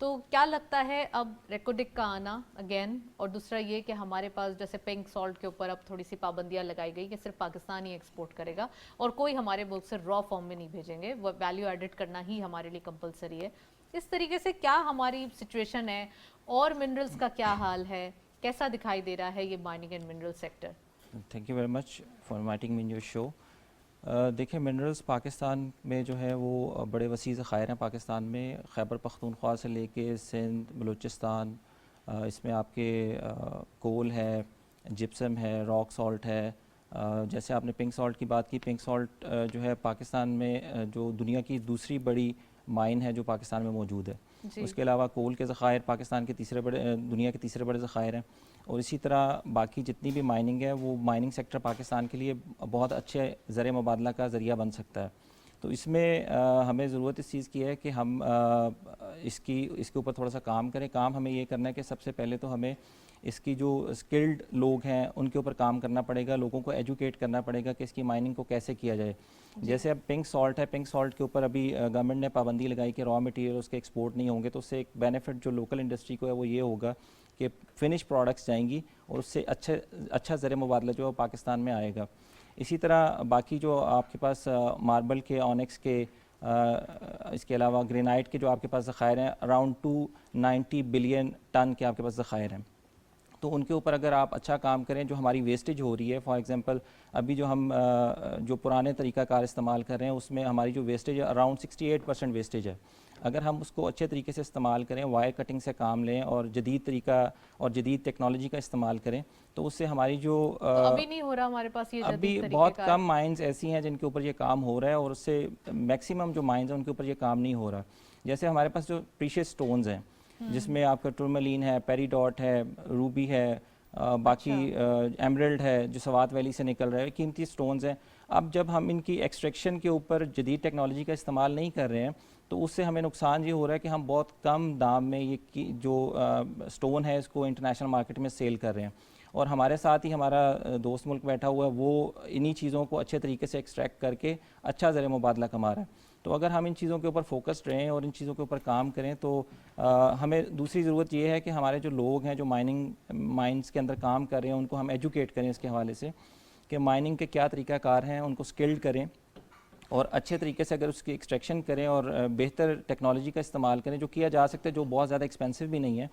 تو کیا لگتا ہے اب ریکوڈک کا آنا اگین، اور دوسرا یہ کہ ہمارے پاس جیسے پنک سالٹ کے اوپر اب تھوڑی سی پابندیاں لگائی گئی کہ صرف پاکستان ہی ایکسپورٹ کرے گا اور کوئی ہمارے ملک سے را فارم میں نہیں بھیجیں گے، وہ ویلیو ایڈڈ کرنا ہی ہمارے لیے کمپلسری ہے. اس طریقے سے کیا ہماری سچویشن ہے اور منرلز کا کیا حال ہے، کیسا دکھائی دے رہا ہے یہ mining and mineral sector? Thank you very much for inviting me in your show. دیکھیں منرلز پاکستان میں جو ہے وہ بڑے وسیع ذخائر ہیں پاکستان میں، خیبر پختونخوا سے لے کے سندھ، بلوچستان، اس میں آپ کے کول ہے، جپسم ہے، راک سالٹ ہے. جیسے آپ نے پنک سالٹ کی بات کی، پنک سالٹ جو ہے پاکستان میں جو دنیا کی دوسری بڑی مائن ہے جو پاکستان میں موجود ہے. اس کے علاوہ کول کے ذخائر پاکستان کے دنیا کے تیسرے بڑے ذخائر ہیں، اور اسی طرح باقی جتنی بھی مائننگ ہے وہ مائننگ سیکٹر پاکستان کے لیے بہت اچھے زر مبادلہ کا ذریعہ بن سکتا ہے. تو اس میں ہمیں ضرورت اس چیز کی ہے کہ ہم اس کے اوپر تھوڑا سا کام کریں. کام ہمیں یہ کرنا ہے کہ سب سے پہلے تو ہمیں اس کی جو اسکلڈ لوگ ہیں ان کے اوپر کام کرنا پڑے گا، لوگوں کو ایجوکیٹ کرنا پڑے گا کہ اس کی مائننگ کو کیسے کیا جائے. جیسے اب پنک سالٹ ہے، پنک سالٹ کے اوپر ابھی گورنمنٹ نے پابندی لگائی کہ را مٹیریل اس کے ایکسپورٹ نہیں ہوں گے، تو اس سے ایک بینیفٹ جو لوکل انڈسٹری کو ہے وہ یہ ہوگا کہ فنش پروڈکٹس جائیں گی اور اس سے اچھا زر مبادلہ جو ہے پاکستان میں آئے گا. اسی طرح باقی جو آپ کے پاس ماربل کے، آنکس کے، اس کے علاوہ گرینائٹ کے جو آپ کے پاس ذخائر ہیں اراؤنڈ 290 بلین ٹن کے آپ کے پاس ذخائر ہیں. تو ان کے اوپر اگر آپ اچھا کام کریں، جو ہماری ویسٹیج ہو رہی ہے، فار ایگزامپل ابھی جو ہم جو پرانے طریقہ کار استعمال کر رہے ہیں اس میں ہماری جو ویسٹیج ہے اراؤنڈ 68% ویسٹیج ہے. اگر ہم اس کو اچھے طریقے سے استعمال کریں، وائر کٹنگ سے کام لیں اور جدید طریقہ اور جدید ٹیکنالوجی کا استعمال کریں، تو اس سے ہماری جو ابھی نہیں ہو رہا ہمارے پاس یہ ابھی جدید طریقہ بہت کار. کم مائنز ایسی ہیں جن کے اوپر یہ کام ہو رہا ہے، اور اس سے میکسیمم جو مائنز ہیں ان کے اوپر یہ کام نہیں ہو رہا. جیسے ہمارے پاس جو پریشیس سٹونز ہیں جس میں آپ کا ٹورملین ہے، پیری ڈاٹ ہے، روبی ہے، باقی ایمرلڈ ہے جو سوات ویلی سے نکل رہا ہے، قیمتی سٹونز ہیں. اب جب ہم ان کی ایکسٹریکشن کے اوپر جدید ٹیکنالوجی کا استعمال نہیں کر رہے ہیں تو اس سے ہمیں نقصان یہ ہو رہا ہے کہ ہم بہت کم دام میں یہ جو سٹون ہے اس کو انٹرنیشنل مارکیٹ میں سیل کر رہے ہیں، اور ہمارے ساتھ ہی ہمارا دوست ملک بیٹھا ہوا ہے وہ انہی چیزوں کو اچھے طریقے سے ایکسٹریکٹ کر کے اچھا زر مبادلہ کما رہا ہے. تو اگر ہم ان چیزوں کے اوپر فوکسڈ رہیں اور ان چیزوں کے اوپر کام کریں تو ہمیں دوسری ضرورت یہ ہے کہ ہمارے جو لوگ ہیں جو مائنس کے اندر کام کر رہے ہیں ان کو ہم ایجوکیٹ کریں اس کے حوالے سے کہ مائننگ کے کیا طریقہ کار ہیں، ان کو اسکلڈ کریں اور اچھے طریقے سے اگر اس کی ایکسٹریکشن کریں اور بہتر ٹیکنالوجی کا استعمال کریں جو کیا جا سکتا ہے، جو بہت زیادہ ایکسپینسو بھی نہیں ہے،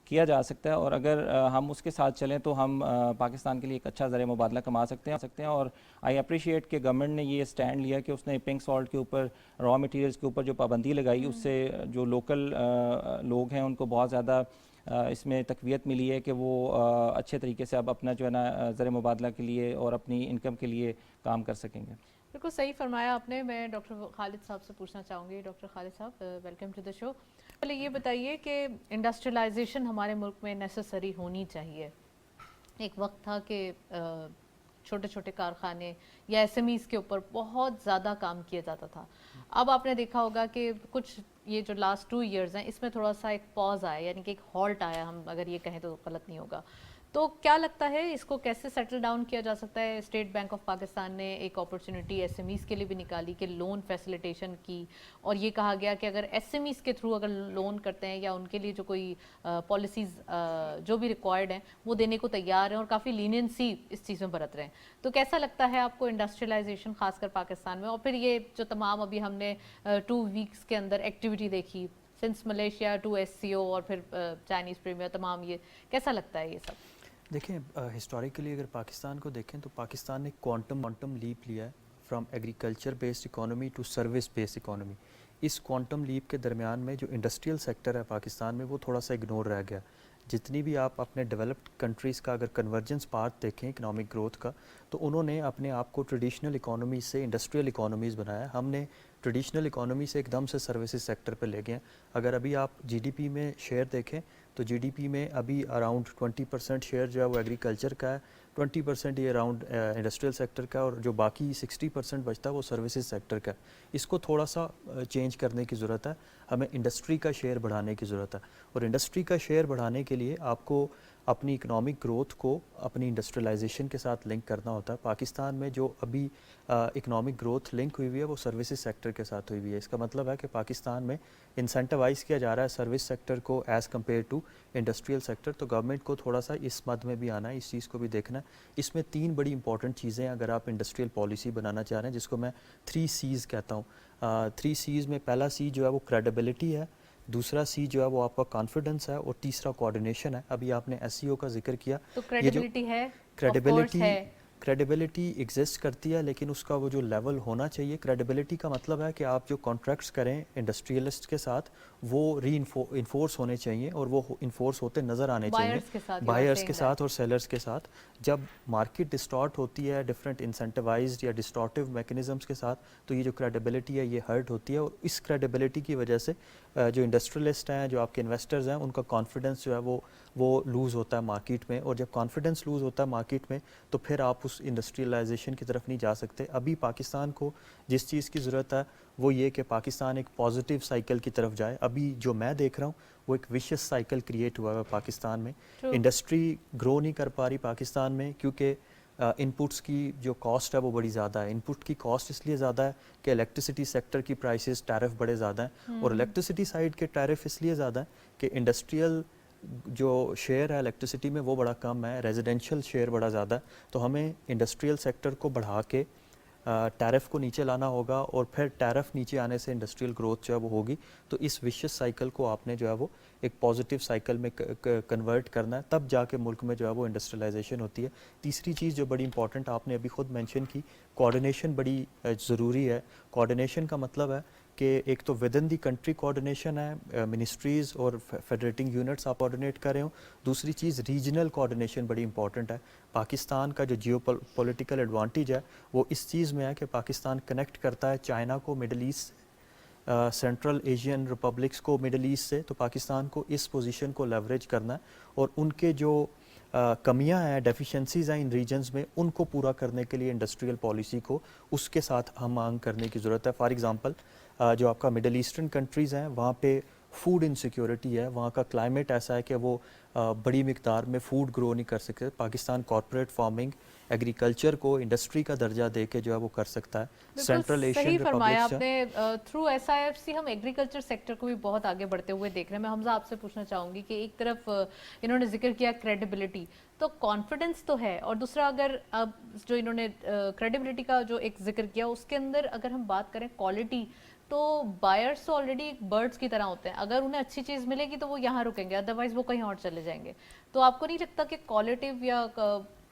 کیا جا سکتا ہے. اور اگر ہم اس کے ساتھ چلیں تو ہم پاکستان کے لیے ایک اچھا زر مبادلہ کما سکتے ہیں. اور آئی اپریشیٹ کہ گورنمنٹ نے یہ اسٹینڈ لیا کہ اس نے پنک سالٹ کے اوپر، را مٹیریلز کے اوپر جو پابندی لگائی اس سے جو لوکل لوگ ہیں ان کو بہت زیادہ اس میں تقویت ملی ہے کہ وہ اچھے طریقے سے اب اپنا جو ہے نا زر مبادلہ کے لیے اور اپنی انکم کے لیے کام کر سکیں گے. بالکل صحیح فرمایا آپ نے. میں ڈاکٹر خالد صاحب سے پوچھنا چاہوں گی. ڈاکٹر خالد صاحب ویلکم ٹو دا شو. پہلے یہ بتائیے کہ انڈسٹریلائزیشن ہمارے ملک میں نیسسری ہونی چاہیے. ایک وقت تھا کہ چھوٹے چھوٹے کارخانے یا ایس ایم ایز کے اوپر بہت زیادہ کام کیا جاتا تھا. اب آپ نے دیکھا ہوگا کہ کچھ یہ جو لاسٹ 2 ایئرز ہیں اس میں تھوڑا سا ایک پاز آیا، یعنی کہ ایک ہالٹ آیا، ہم اگر یہ کہیں تو غلط نہیں ہوگا. تو کیا لگتا ہے اس کو کیسے سیٹل ڈاؤن کیا جا سکتا ہے؟ اسٹیٹ بینک آف پاکستان نے ایک اپرچونٹی ایس ایم ایز کے لیے بھی نکالی کہ لون فیسیلیٹیشن کی، اور یہ کہا گیا کہ اگر ایس ایم ایز کے تھرو اگر لون کرتے ہیں یا ان کے لیے جو کوئی پالیسیز جو بھی ریکوائرڈ ہیں وہ دینے کو تیار ہیں اور کافی لینینسی اس چیز میں برت رہے ہیں. تو کیسا لگتا ہے آپ کو انڈسٹریلائزیشن خاص کر پاکستان میں؟ اور پھر یہ جو تمام ابھی ہم نے 2 ویکس کے اندر ایکٹیویٹی دیکھی since Malaysia to S C O اور پھر چائنیز پریمیئر، تمام یہ کیسا لگتا ہے یہ سب؟ دیکھیں ہسٹوریکلی اگر پاکستان کو دیکھیں تو پاکستان نے کوانٹم لیپ لیا ہے from agriculture based economy to service based economy. اس کوانٹم لیپ کے درمیان میں جو انڈسٹریل سیکٹر ہے پاکستان میں وہ تھوڑا سا اگنور رہ گیا. جتنی بھی آپ اپنے ڈیولپڈ کنٹریز کا اگر کنورجنس پاتھ دیکھیں اکنامک گروتھ کا، تو انہوں نے اپنے آپ کو ٹریڈیشنل اکانومی سے انڈسٹریل اکانومیز بنایا. ہم نے ٹریڈیشنل اکانومی سے ایک دم سے سروسز سیکٹر پہ لے گئے ہیں. اگر ابھی آپ جی ڈی پی میں شیئر دیکھیں تو جی ڈی پی میں ابھی اراؤنڈ 20% شیئر جو ہے وہ ایگریکلچر کا ہے، 20% یہ اراؤنڈ انڈسٹریل سیکٹر کا، اور جو باقی 60% بچتا ہے وہ سروسز سیکٹر کا. اس کو تھوڑا سا چینج کرنے کی ضرورت ہے. ہمیں انڈسٹری کا شیئر بڑھانے کی ضرورت ہے، اور انڈسٹری کا شیئر بڑھانے کے لیے آپ کو اپنی اکنامک گروتھ کو اپنی انڈسٹریلائزیشن کے ساتھ لنک کرنا ہوتا ہے. پاکستان میں جو ابھی اکنامک گروتھ لنک ہوئی ہوئی ہے وہ سروسز سیکٹر کے ساتھ ہوئی ہوئی ہے. اس کا مطلب ہے کہ پاکستان میں انسینٹیوائز کیا جا رہا ہے سروس سیکٹر کو as compare to industrial sector. تو گورنمنٹ کو تھوڑا سا اس مد میں بھی آنا ہے, اس چیز کو بھی دیکھنا ہے. اس میں 3 بڑی امپورٹنٹ چیزیں ہیں اگر آپ انڈسٹریل پالیسی بنانا چاہ رہے ہیں, جس کو میں 3 C's کہتا ہوں. 3 C's میں پہلا سی جو ہے وہ کریڈیبلٹی ہے, دوسرا سی جو ہے وہ آپ کا کانفیڈنس ہے, اور تیسرا کوآرڈینیشن ہے. ابھی آپ نے SEO کا ذکر کیا. تو کریڈیبلٹی ہے, کریڈیبلٹی ایگزسٹ کرتی ہے, لیکن اس کا وہ جو لیول ہونا چاہیے. کریڈیبلٹی کا مطلب ہے کہ آپ جو کانٹریکٹس کریں انڈسٹریلسٹ کے ساتھ وہ انفورس ہونے چاہیے, اور وہ انفورس ہوتے نظر آنے چاہیے بائرس کے ساتھ اور سیلرز کے ساتھ. جب مارکیٹ ڈسٹارٹ ہوتی ہے ڈفرینٹ انسینٹیوائزڈ یا ڈسٹارٹیو میکنزمس کے ساتھ, تو یہ جو کریڈیبلٹی ہے یہ ہرٹ ہوتی ہے, اور اس کریڈیبلٹی کی وجہ سے جو انڈسٹریلسٹ ہیں, جو آپ کے انویسٹرز ہیں, ان کا کانفیڈنس جو ہے وہ لوز ہوتا ہے مارکیٹ میں. اور جب کانفیڈنس لوز ہوتا ہے مارکیٹ میں تو پھر آپ اس انڈسٹریلائزیشن کی طرف نہیں جا سکتے. ابھی پاکستان کو جس چیز کی ضرورت ہے وہ یہ کہ پاکستان ایک پازیٹیو سائیکل کی طرف جائے. ابھی جو میں دیکھ رہا ہوں وہ ایک ویشیس سائیکل کریٹ ہوا ہے پاکستان میں. انڈسٹری گرو نہیں کر پا رہی پاکستان میں کیونکہ ان پٹس کی جو کاسٹ ہے وہ بڑی زیادہ ہے. ان پٹ کی کاسٹ اس لیے زیادہ ہے کہ الیکٹریسٹی سیکٹر کی پرائسز ٹیرف بڑے زیادہ ہیں, اور الیکٹریسٹی سائڈ کے ٹیرف اس لیے زیادہ ہیں کہ انڈسٹریل جو شیئر ہے الیکٹریسٹی میں وہ بڑا کم ہے, ریزیڈینشیل شیئر بڑا زیادہ ہے. تو ہمیں انڈسٹریل سیکٹر کو بڑھا کے ٹیرف کو نیچے لانا ہوگا, اور پھر ٹیرف نیچے آنے سے انڈسٹریل گروتھ جو ہے وہ ہوگی. تو اس ویشیس سائیکل کو آپ نے جو ہے وہ ایک پازیٹیو سائیکل میں کنورٹ کرنا ہے, تب جا کے ملک میں جو ہے وہ انڈسٹریلائزیشن ہوتی ہے. تیسری چیز جو بڑی امپورٹنٹ آپ نے ابھی خود مینشن کی, کوآرڈینیشن بڑی ضروری ہے. کوآرڈینیشن کا مطلب ہے کہ ایک تو with in the country coordination ہے, منسٹریز اور فیڈریٹنگ یونٹس آپ کوآرڈینیٹ کر رہے ہوں. دوسری چیز ریجنل کوآرڈینیشن بڑی امپورٹنٹ ہے. پاکستان کا جو جیو پولیٹیکل ایڈوانٹیج ہے وہ اس چیز میں ہے کہ پاکستان کنیکٹ کرتا ہے چائنا کو Middle East, Central Asian republics کو مڈل ایسٹ سے. تو پاکستان کو اس پوزیشن کو لیوریج کرنا ہے, اور ان کے جو کمیاں ہیں, ڈیفیشنسیز ہیں ان ریجنز میں, ان کو پورا کرنے کے لیے انڈسٹریل پالیسی کو اس کے ساتھ ہم آہنگ کرنے کی ضرورت ہے. فار ایگزامپل جو آپ کا مڈل ایسٹرن کنٹریز ہیں وہاں پہ فوڈ انسیکیورٹی ہے, وہاں کا کلائمیٹ ایسا ہے کہ وہ بڑی مقدار میں فوڈ گرو نہیں کر سکتے. پاکستان کارپوریٹ فارمنگ ایگریکلچر کو انڈسٹری کا درجہ دے کے جو ہے وہ کر سکتا ہے. سینٹرل ایشین صحیح فرمایا آپ نے. تھرو SIFC ہم ایگریکلچر سیکٹر کو بھی بہت آگے بڑھتے ہوئے دیکھ رہے ہیں. میں حمزہ آپ سے پوچھنا چاہوں گی کہ ایک طرف انہوں نے ذکر کیا کریڈیبلٹی, تو کانفیڈنس تو ہے, اور دوسرا اگر اب جو انہوں نے کریڈیبلٹی کا جو ایک ذکر کیا اس کے اندر اگر ہم بات کریں کوالٹی, تو بائرس تو آلریڈی برڈس کی طرح ہوتے ہیں, اگر انہیں اچھی چیز ملے گی تو وہ یہاں رکیں گے, ادروائز وہ کہیں اور چلے جائیں گے. تو آپ کو نہیں لگتا کہ کوالٹیو یا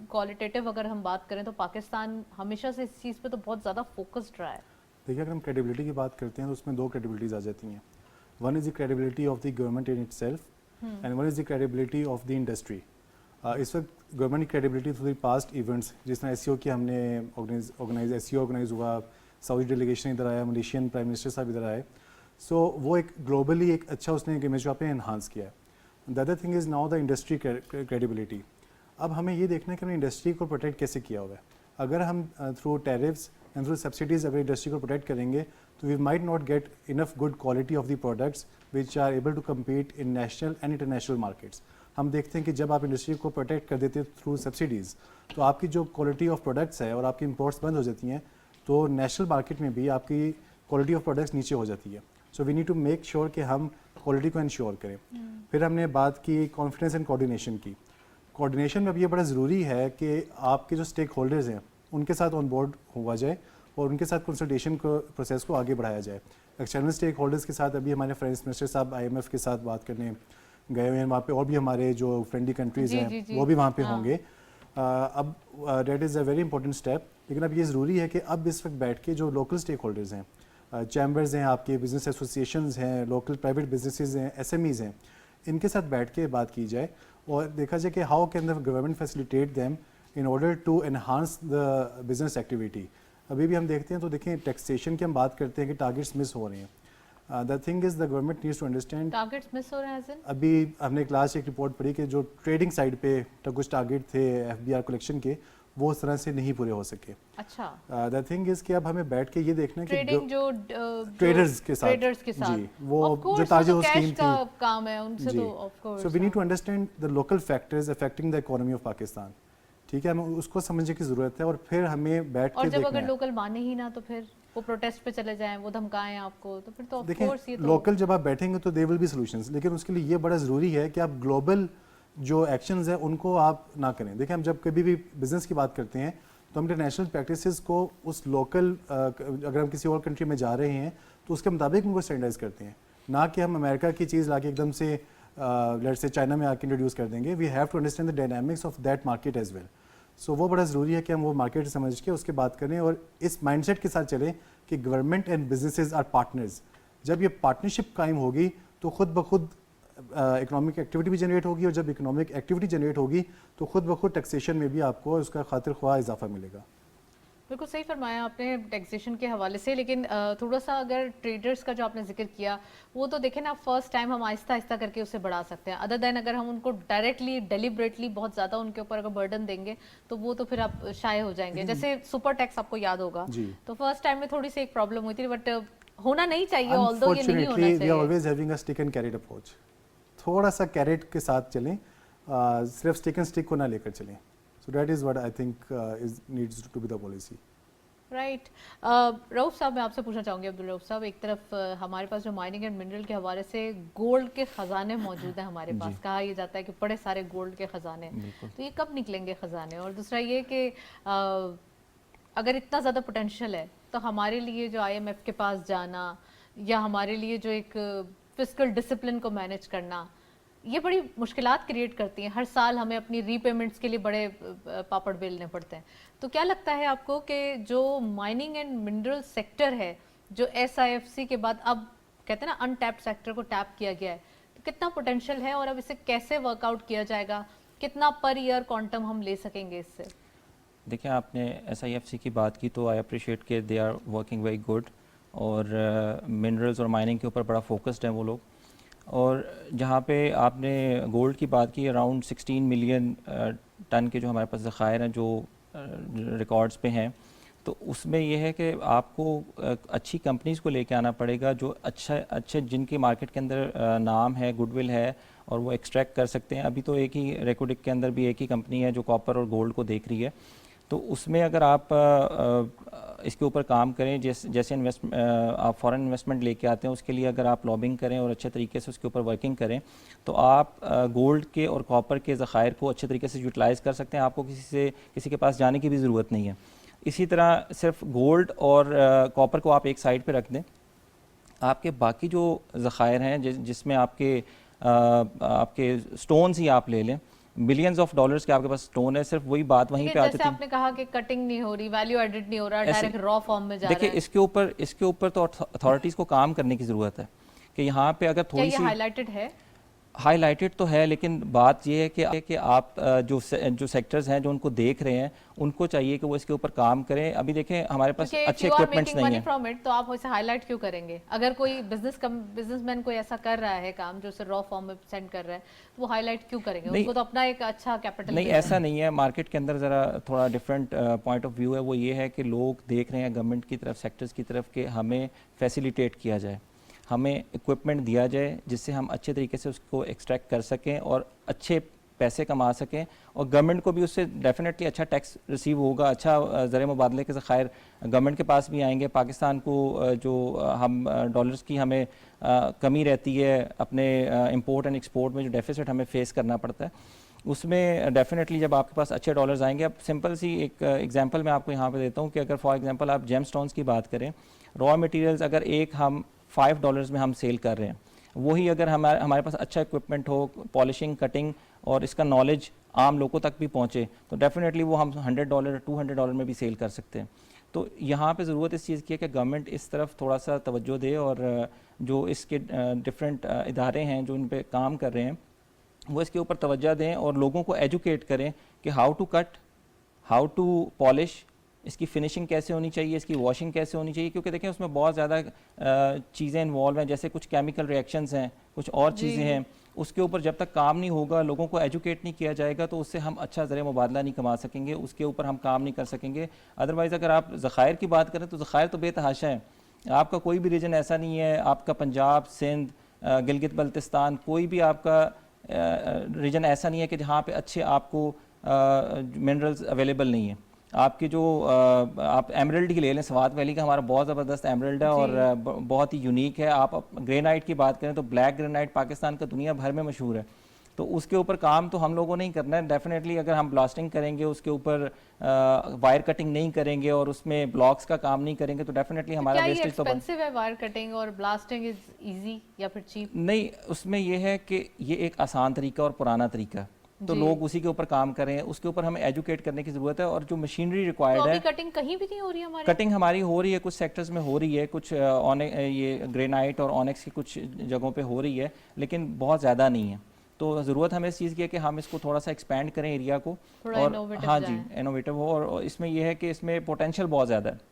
کوالٹیٹیو اگر ہم بات کریں تو پاکستان ہمیشہ سے اس چیز پہ تو بہت زیادہ فوکسڈ رہا ہے؟ دیکھیے اگر ہم کریڈیبلٹی کی بات کرتے ہیں تو اس میں 2 کریڈیبلٹیز آ جاتی ہیں. One is the credibility of the government in itself, and one is the credibility of the industry. اس وقت گورنمنٹ کی credibility through the past events, جس طرح SEO کی ہم نے آرگنائز ہوا, سعودی ڈیلیگیشن ادھر آیا, ملیشین پرائم منسٹر صاحب ادھر آئے, سو وہ ایک گلوبلی ایک اچھا اس نے ایک امیج آپ نے انہانس کیا ہے. The other thing is now the industry credibility. اب ہمیں یہ دیکھنا ہے کہ ہم نے انڈسٹری کو پروٹیکٹ کیسے کیا ہوا ہے. اگر ہم through tariffs and through subsidies اگر انڈسٹری کو پروٹیکٹ کریں گے تو we might not get enough good quality of the products which are able to compete in national and international markets. ہم دیکھتے ہیں کہ جب آپ انڈسٹری کو پروٹیکٹ کر دیتے ہیں تھرو سبسڈیز, تو آپ کی جو کوالٹی آف پروڈکٹس ہے اور آپ کی امپورٹس بند ہو جاتی ہیں, تو نیشنل مارکیٹ میں بھی آپ کی کوالٹی آف پروڈکٹس نیچے ہو جاتی ہے. So we need to make sure کہ ہم کوالٹی کو انشور کریں. پھر ہم نے بات کی کانفیڈنس اینڈ کوآرڈینیشن کی. کوآرڈینیشن میں اب یہ بڑا ضروری ہے کہ آپ کے جو اسٹیک ہولڈرز ہیں ان کے ساتھ آن بورڈ ہوا جائے اور ان کے ساتھ کنسلٹیشن کو پروسیس کو آگے بڑھایا جائے. ایکسٹرنل اسٹیک ہولڈرز کے ساتھ ابھی ہمارے فرینڈس منسٹر صاحب IMF کے ساتھ بات کرنے گئے ہوئے ہیں وہاں پہ, اور بھی ہمارے جو فرینڈلی کنٹریز ہیں وہ بھی وہاں پہ ہوں گے. اب that is a very important step. لیکن اب یہ ضروری ہے کہ اب اس وقت بیٹھ کے جو لوکل اسٹیک ہولڈرز ہیں, چیمبرز ہیں, آپ کے بزنس ایسوسیشنز ہیں, لوکل پرائیویٹ بزنسز ہیں, SMEs ہیں, ان کے ساتھ بیٹھ کے بات کی جائے اور دیکھا جائے کہ how can the government facilitate them in order to enhance the business activity. ابھی بھی ہم دیکھتے ہیں تو دیکھیں ٹیکسیشن کی ہم بات کرتے ہیں کہ ٹارگیٹس مس ہو رہے ہیں. The thing is the government needs to understand targets miss ہو رہے ہیں. ابھی ہم نے کلاس ایک رپورٹ پڑھی کہ جو ٹریڈنگ سائڈ پہ کچھ ٹارگیٹ تھے FBR کلیکشن کے, وہ اس طرح سے نہیں پورے ہو سکے. اچھا دا تھنگ از کہ اب ہمیں بیٹھ کے یہ دیکھنا ہے کہ ٹریڈنگ جو ٹریڈرز کے ساتھ جی وہ جو تاجر اسکیم تھی کام ہے ان سے تو of course. So we need to understand the local factors affecting the economy of Pakistan. ٹھیک ہے, ہمیں اس کو سمجھنے کی ضرورت ہے اور پھر ہمیں بیٹھ کے اور جب دیکھنا اگر ہے. لوکل مانے ہی نہ تو پھر وہ پروٹیسٹ پہ چلے جائیں, وہ دھمکائیں آپ کو, تو پھر تو آف دیکھیں کورس یہ تو لوکل جب آپ بیٹھیں گے تو دے ول بی سولوشنز, لیکن اس کے لیے یہ بڑا ضروری ہے کہ آپ گلوبل جو ایکشنز ہیں ان کو آپ نہ کریں. دیکھیں ہم جب کبھی بھی بزنس کی بات کرتے ہیں تو ہم انٹرنیشنل پریکٹسز کو اس لوکل اگر ہم کسی اور کنٹری میں جا رہے ہیں تو اس کے مطابق ان کو اسٹینڈرڈائز کرتے ہیں, نہ کہ ہم امریکہ کی چیز لا کے ایک دم سے لیٹس سے چائنا میں آ کے انٹروڈیوس کر دیں گے. We have to understand the dynamics of that market as well. So وہ بڑا ضروری ہے کہ ہم وہ مارکیٹ سمجھ کے اس کے بات کریں اور اس مائنڈ سیٹ کے ساتھ چلیں کہ government and businesses are partners. جب یہ پارٹنرشپ قائم ہوگی تو خود بخود اکنامک ایکٹیویٹی بھی جنریٹ ہوگی, اور جب اکنامک ایکٹیویٹی جنریٹ ہوگی تو خود بخود ٹیکسیشن میں بھی آپ کو اس کا خاطر خواہ اضافہ ملے گا. بالکل صحیح فرمایا آپ نے ٹیکسیشن کے حوالے سے, لیکن تھوڑا سا اگر ٹریڈرز کا جو آپ نے ذکر کیا وہ تو دیکھیں نا فرسٹ ٹائم ہم آہستہ آہستہ کر کے اسے بڑھا سکتے ہیں, ادر دین اگر ہم ان کو ڈائریکٹلی ڈیلیبریٹلی بہت زیادہ ان کے اوپر اگر برڈن دیں گے تو وہ تو پھر آپ شائع ہو جائیں گے. جیسے سپر ٹیکس آپ کو یاد ہوگا تو فرسٹ ٹائم میں تھوڑی سی ایک پرابلم ہوئی تھی, بٹ ہونا نہیں چاہیے, آلدو یہ نہیں ہونا Unfortunately, we are always having a stick and carrot approach. تھوڑا سا کیرٹ کے ساتھ چلیں, صرف اسٹک اینڈ اسٹک کو نہ لے کر چلیں. So that is what I think needs to be the policy. Right. Rauf sahab میں آپ سے پوچھنا چاہوں گی, عبدالرؤف صاحب, ایک طرف ہمارے پاس جو مائننگ اینڈ منرل کے حوالے سے گولڈ کے خزانے موجود ہیں ہمارے پاس, کہا یہ جاتا ہے کہ بڑے سارے گولڈ کے خزانے, تو یہ کب نکلیں گے خزانے؟ اور دوسرا یہ کہ اگر اتنا زیادہ پوٹینشیل ہے تو ہمارے لیے جو آئی ایم ایف کے پاس جانا یا ہمارے لیے جو ایک فسکل ڈسپلن کو مینیج کرنا, یہ بڑی مشکلات کریٹ کرتی ہیں. ہر سال ہمیں اپنی ری پیمنٹس کے لیے بڑے پاپڑ بیلنے پڑتے ہیں. تو کیا لگتا ہے آپ کو کہ جو مائننگ اینڈ منرل سیکٹر ہے, جو ایس آئی ایف سی کے بعد اب کہتے ہیں نا ان ٹیپڈ سیکٹر کو ٹیپ کیا گیا ہے, تو کتنا پوٹینشیل ہے اور اب اسے کیسے ورک آؤٹ کیا جائے گا, کتنا پر ایئر کوانٹم ہم لے سکیں گے اس سے؟ دیکھیں آپ نے ایس آئی ایف سی کی بات کی تو آئی اپریشیٹ کہ they are working very good, اور منرلز اور مائننگ کے اوپر بڑا فوکسڈ ہیں وہ لوگ. اور جہاں پہ آپ نے گولڈ کی بات کی, اراؤنڈ 16 ملین ٹن کے جو ہمارے پاس ذخائر ہیں جو ریکارڈز پہ ہیں, تو اس میں یہ ہے کہ آپ کو اچھی کمپنیز کو لے کے آنا پڑے گا جو اچھے جن کے مارکیٹ کے اندر نام ہے, گڈ ول ہے, اور وہ ایکسٹریکٹ کر سکتے ہیں. ابھی تو ایک ہی ریکوڈک کے اندر بھی ایک ہی کمپنی ہے جو کاپر اور گولڈ کو دیکھ رہی ہے. تو اس میں اگر آپ اس کے اوپر کام کریں, جیسے آپ فورن انویسٹمنٹ لے کے آتے ہیں, اس کے لیے اگر آپ لابنگ کریں اور اچھے طریقے سے اس کے اوپر ورکنگ کریں, تو آپ گولڈ کے اور کاپر کے ذخائر کو اچھے طریقے سے یوٹیلائز کر سکتے ہیں. آپ کو کسی کے پاس جانے کی بھی ضرورت نہیں ہے. اسی طرح صرف گولڈ اور کاپر کو آپ ایک سائڈ پہ رکھ دیں, آپ کے باقی جو ذخائر ہیں جس میں آپ کے سٹونز ہی آپ لے لیں, بلینز آف ڈالرز کے آپ کے پاس سٹون ہے, صرف وہی بات وہیں پہ آتی تھی. جیسے آپ نے کہا کہ کٹنگ نہیں ہو رہی, ویلیو ایڈڈ نہیں ہو رہا, ڈائریکٹ را فارم میں جا رہا ہے. دیکھیں اس کے اوپر تو اتھارٹیز کو کام کرنے کی ضرورت ہے کہ یہاں پہ اگر تھوڑی سی کیا یہ ہائی لائٹڈ ہے؟ ہائی لائٹڈ تو ہے, لیکن بات یہ ہے کہ آپ جو سیکٹرز ہیں جو ان کو دیکھ رہے ہیں, ان کو چاہیے کہ وہ اس کے اوپر کام کریں. ابھی دیکھیں ہمارے پاس اچھے اکوپمنٹس نہیں ہیں, تو آپ اسے ہائی لائٹ کیوں کریں گے؟ اگر کوئی بزنس مین کوئی ایسا کر رہا ہے کام جو اسے را فارم میں سینڈ کر رہا ہے, تو وہ ہائی لائٹ کیوں کریں گے؟ ان کو تو اپنا ایک اچھا کیپٹل نہیں, ایسا نہیں ہے. مارکیٹ کے اندر ذرا تھوڑا ڈفرینٹ پوائنٹ آف ویو ہے. وہ یہ ہے کہ لوگ دیکھ رہے ہیں گورنمنٹ کی طرف, سیکٹرز کی طرف, کہ ہمیں فیسیلیٹیٹ کیا جائے, ہمیں اکوپمنٹ دیا جائے جس سے ہم اچھے طریقے سے اس کو ایکسٹریکٹ کر سکیں اور اچھے پیسے کما سکیں, اور گورنمنٹ کو بھی اس سے ڈیفینیٹلی اچھا ٹیکس ریسیو ہوگا, اچھا زر مبادلے کے ذخائر گورنمنٹ کے پاس بھی آئیں گے. پاکستان کو جو ہم ڈالرز کی ہمیں کمی رہتی ہے اپنے امپورٹ اینڈ ایکسپورٹ میں, جو ڈیفیسٹ ہمیں فیس کرنا پڑتا ہے, اس میں ڈیفینیٹلی جب آپ کے پاس اچھے ڈالرز آئیں گے. اب سمپل سی ایک ایگزامپل میں آپ کو یہاں پہ دیتا ہوں کہ اگر فار ایگزامپل آپ جیم سٹونز کی بات کریں, را مٹیریلز اگر ایک ہم $5 میں ہم سیل کر رہے ہیں, وہی اگر ہمارے پاس اچھا اکوپمنٹ ہو, پالشنگ, کٹنگ, اور اس کا نالج عام لوگوں تک بھی پہنچے, تو ڈیفینیٹلی وہ ہم $100 $200 میں بھی سیل کر سکتے ہیں. تو یہاں پہ ضرورت اس چیز کی ہے کہ گورنمنٹ اس طرف تھوڑا سا توجہ دے, اور جو اس کے ڈفرینٹ ادارے ہیں جو ان پہ کام کر رہے ہیں, وہ اس کے اوپر توجہ دیں اور لوگوں کو ایجوکیٹ کریں کہ how to cut, how to polish, اس کی فنیشنگ کیسے ہونی چاہیے, اس کی واشنگ کیسے ہونی چاہیے. کیونکہ دیکھیں اس میں بہت زیادہ چیزیں انوالو ہیں, جیسے کچھ کیمیکل ریئیکشنز ہیں, کچھ اور چیزیں ہیں, اس کے اوپر جب تک کام نہیں ہوگا, لوگوں کو ایجوکیٹ نہیں کیا جائے گا, تو اس سے ہم اچھا زر مبادلہ نہیں کما سکیں گے, اس کے اوپر ہم کام نہیں کر سکیں گے. ادروائز اگر آپ ذخائر کی بات کریں تو ذخائر تو بے تحاشا ہیں. آپ کا کوئی بھی ریجن ایسا نہیں ہے, آپ کا پنجاب, سندھ, گلگت بلتستان, کوئی بھی آپ کا ریجن ایسا نہیں ہے کہ جہاں پہ اچھے آپ کو منرلز اویلیبل نہیں ہیں. آپ کے جو آپ ایمرلڈ کی لے لیں, سوات ویلی کا ہمارا بہت زبردست ایمرلڈ ہے اور بہت ہی یونیک ہے. آپ گرینائٹ کی بات کریں تو بلیک گرینائٹ پاکستان کا دنیا بھر میں مشہور ہے. تو اس کے اوپر کام تو ہم لوگوں نے ہی کرنا ہے ڈیفینیٹلی. اگر ہم بلاسٹنگ کریں گے, اس کے اوپر وائر کٹنگ نہیں کریں گے اور اس میں بلاکس کا کام نہیں کریں گے تو ڈیفینیٹلی ہمارا ویسٹیج تو ایکسپینسو ہے وائر کٹنگ اور بلاسٹنگ از ایزی یا پھر چیپ؟ نہیں, اس میں یہ ہے کہ یہ ایک آسان طریقہ اور پرانا طریقہ ہے, تو لوگ اسی کے اوپر کام کریں, اس کے اوپر ہمیں ایجوکیٹ کرنے کی ضرورت ہے. اور جو مشینری ریکوائرڈ ہے, کٹنگ کہیں بھی نہیں ہو رہی ہے ہماری؟ کٹنگ ہماری ہو رہی ہے, کچھ سیکٹرز میں ہو رہی ہے, کچھ یہ گرینائٹ اور اونیکس کی کچھ جگہوں پہ ہو رہی ہے, لیکن بہت زیادہ نہیں ہے. تو ضرورت ہمیں اس چیز کی ہے کہ ہم اس کو تھوڑا سا ایکسپینڈ کریں ایریا کو, اور ہاں جی انوویٹو ہو. اور اس میں یہ ہے کہ اس میں پوٹینشیل بہت زیادہ ہے.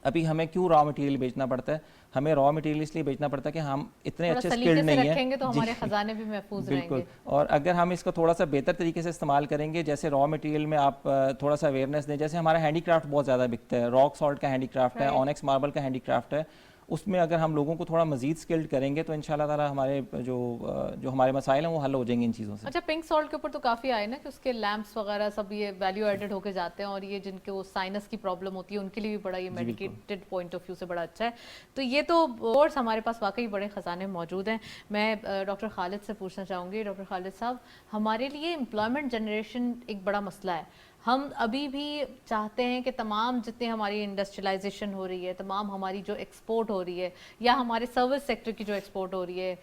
ابھی ہمیں کیوں را مٹیریل بیچنا پڑتا ہے؟ ہمیں را مٹیریل اس لیے بیچنا پڑتا ہے کہ ہم اتنے اچھے اسکلڈ نہیں ہیں, رکھیں گے تو ہمارے خزانے بھی محفوظ رہیں گے. بالکل. اور اگر ہم اس کو تھوڑا سا بہتر طریقے سے استعمال کریں گے, جیسے را مٹیریل میں آپ تھوڑا سا اویئرنیس دیں, جیسے ہمارا ہینڈی کرافٹ بہت زیادہ بکتا ہے, راک سالٹ کا ہینڈی کرافٹ ہے, اونیکس ماربل کا ہینڈی کرافٹ ہے, اس میں اگر ہم لوگوں کو تھوڑا مزید اسکلڈ کریں گے تو ان شاء اللہ تعالیٰ ہمارے جو ہمارے مسائل ہیں وہ حل ہو جائیں گے ان چیزوں سے. اچھا, پنک سالٹ کے اوپر تو کافی آئے نا کہ اس کے لیمپس وغیرہ سب یہ ویلیو ایڈڈ ہو کے جاتے ہیں, اور یہ جن کے وہ سائنس کی پرابلم ہوتی ہے ان کے لیے بھی بڑا یہ میڈیکیٹڈ پوائنٹ آف ویو سے بڑا اچھا ہے. تو یہ تو کورس ہمارے پاس واقعی بڑے خزانے موجود ہیں. میں ڈاکٹر خالد سے پوچھنا چاہوں گی. ڈاکٹر خالد صاحب, ہمارے لیے امپلائمنٹ جنریشن ایک بڑا مسئلہ ہے. ہم ابھی بھی چاہتے ہیں کہ تمام جتنی ہماری انڈسٹریلائزیشن ہو رہی ہے, تمام ہماری جو ایکسپورٹ ہو رہی ہے یا ہمارے سروس سیکٹر کی جو ایکسپورٹ ہو رہی ہے,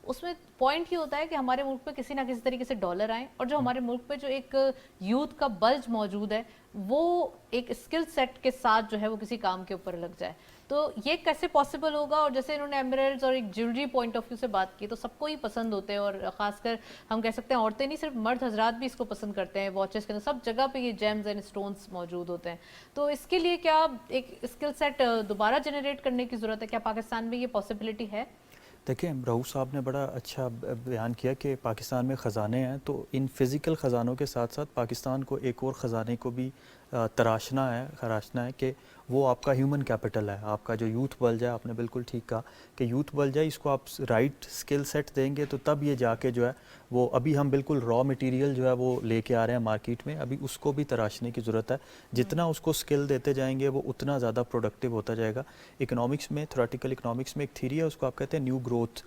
اس میں پوائنٹ یہ ہوتا ہے کہ ہمارے ملک پہ کسی نہ کسی طریقے سے ڈالر آئیں, اور جو ہمارے ملک پہ جو ایک یوتھ کا بلج موجود ہے وہ ایک اسکل سیٹ کے ساتھ جو ہے وہ کسی کام کے اوپر لگ جائے. تو یہ کیسے پاسبل ہوگا؟ اور جیسے انہوں نے ایمرلڈز اور ایک جیولری پوائنٹ آف ویو سے بات کی, تو سب کو ہی پسند ہوتے ہیں, اور خاص کر ہم کہہ سکتے ہیں عورتیں نہیں, صرف مرد حضرات بھی اس کو پسند کرتے ہیں. واچز کے اندر سب جگہ پہ یہ جیمز اینڈ اسٹونز موجود ہوتے ہیں. تو اس کے لیے کیا ایک اسکل سیٹ دوبارہ جنریٹ کرنے کی ضرورت ہے؟ کیا پاکستان میں یہ پاسبلٹی ہے؟ دیکھیں, رؤوف صاحب نے بڑا اچھا بیان کیا کہ پاکستان میں خزانے ہیں, تو ان فزیکل خزانوں کے ساتھ ساتھ پاکستان کو ایک اور خزانے کو بھی تراشنا ہے کہ وہ آپ کا ہیومن کیپٹل ہے, آپ کا جو یوتھ بلج ہے. آپ نے بالکل ٹھیک کہا کہ یوتھ بلج ہے, اس کو آپ رائٹ اسکل سیٹ دیں گے تو تب یہ جا کے جو ہے وہ, ابھی ہم بالکل را مٹیریل جو ہے وہ لے کے آ رہے ہیں مارکیٹ میں, ابھی اس کو بھی تراشنے کی ضرورت ہے. جتنا اس کو اسکل دیتے جائیں گے وہ اتنا زیادہ پروڈکٹیو ہوتا جائے گا. اکنامکس میں, تھیوریٹیکل اکنامکس میں ایک تھیری ہے, اس کو آپ کہتے ہیں نیو گروتھ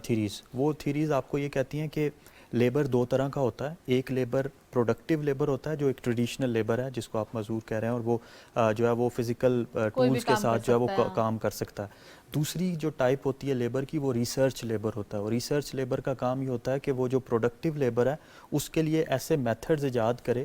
تھیریز. وہ تھیریز آپ کو یہ کہتی ہیں کہ لیبر دو طرح کا ہوتا ہے. ایک لیبر پروڈکٹیو لیبر ہوتا ہے جو ایک ٹریڈیشنل لیبر ہے جس کو آپ مزدور کہہ رہے ہیں, اور وہ جو ہے وہ فزیکل ٹولز کے ساتھ جو ہے وہ کام کر سکتا ہے. دوسری جو ٹائپ ہوتی ہے لیبر کی وہ ریسرچ لیبر ہوتا ہے, اور ریسرچ لیبر کا کام یہ ہوتا ہے کہ وہ جو پروڈکٹیو لیبر ہے اس کے لیے ایسے میتھڈز ایجاد کرے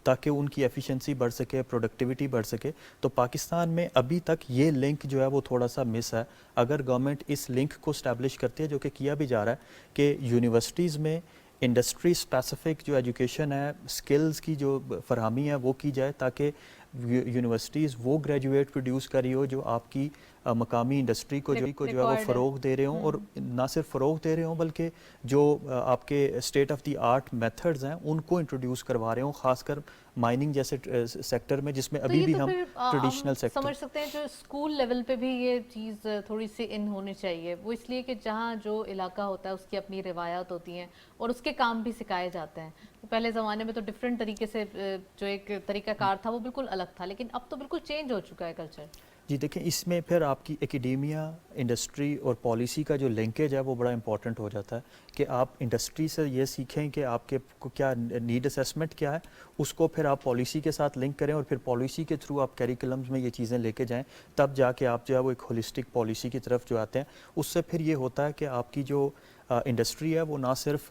تاکہ ان کی ایفیشنسی بڑھ سکے, پروڈکٹیوٹی بڑھ سکے. تو پاکستان میں ابھی تک یہ لنک جو ہے وہ تھوڑا سا مس ہے. اگر گورنمنٹ اس لنک کو اسٹیبلش کرتی ہے, جو کہ کیا بھی جا رہا ہے, کہ یونیورسٹیز میں انڈسٹری اسپیسیفک جو ایجوکیشن ہے, سکلز کی جو فراہمی ہے وہ کی جائے, تاکہ یونیورسٹیز وہ گریجویٹ پروڈیوس کری ہو جو آپ کی مقامی انڈسٹری کو جو ہے وہ فروغ دے رہے ہوں, اور نہ صرف فروغ دے رہے ہوں بلکہ جو آپ کے state of the art methods ہیں ان کو انٹروڈیوس کروا رہے ہوں, خاص کر مائننگ جیسے سیکٹر میں جس میں ابھی بھی ہم ٹریڈیشنل سیکٹر سمجھ سکتے ہیں. جو اسکول لیول پہ بھی یہ چیز تھوڑی سی ان ہونی چاہیے, وہ اس لیے کہ جہاں جو علاقہ ہوتا ہے اس کی اپنی روایات ہوتی ہیں اور اس کے کام بھی سکھائے جاتے ہیں. پہلے زمانے میں تو ڈفرینٹ طریقے سے جو ایک طریقہ کار تھا وہ بالکل الگ تھا, لیکن اب تو بالکل چینج ہو چکا ہے کلچر. جی دیکھیں, اس میں پھر آپ کی ایکیڈیمیا, انڈسٹری اور پالیسی کا جو لنکیج ہے وہ بڑا امپورٹنٹ ہو جاتا ہے, کہ آپ انڈسٹری سے یہ سیکھیں کہ آپ کے کیا نیڈ اسیسمنٹ کیا ہے, اس کو پھر آپ پالیسی کے ساتھ لنک کریں, اور پھر پالیسی کے تھرو آپ کیریکولمز میں یہ چیزیں لے کے جائیں, تب جا کے آپ جو ہے وہ ایک ہولسٹک پالیسی کی طرف جو آتے ہیں. اس سے پھر یہ ہوتا ہے کہ آپ کی جو انڈسٹری ہے وہ نہ صرف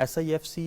SIFC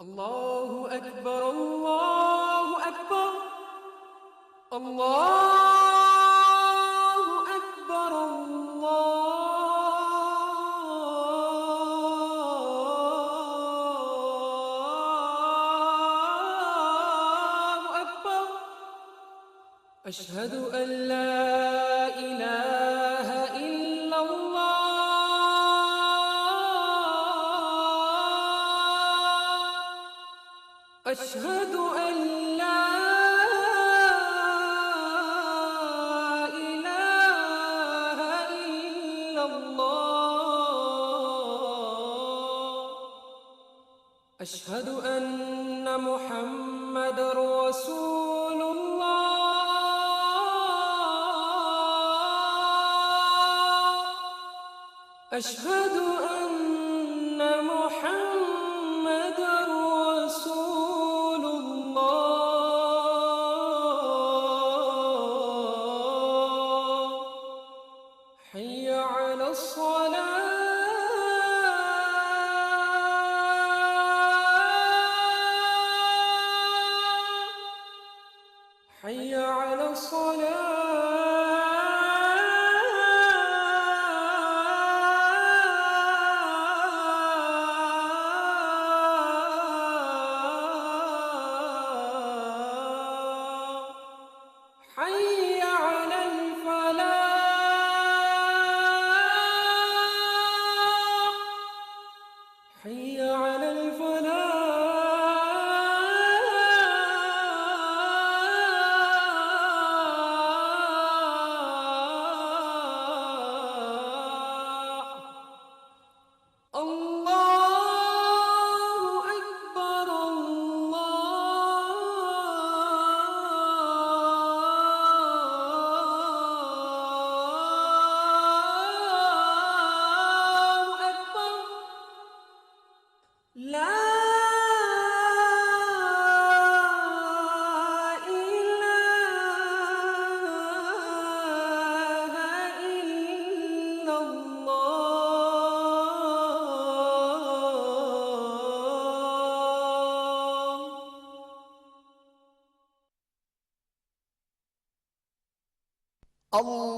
الله أكبر الله أكبر الله أكبر الله أكبر أشهد أن لا إله إلا الله أشهد أن لا إله إلا الله أشهد أن محمد رسول الله أشهد أن محمد رسول الله حي على الصلاة حي على الصلاة حي على الفلاح حي على الفلاح الله أكبر الله أكبر لا إله إلا الله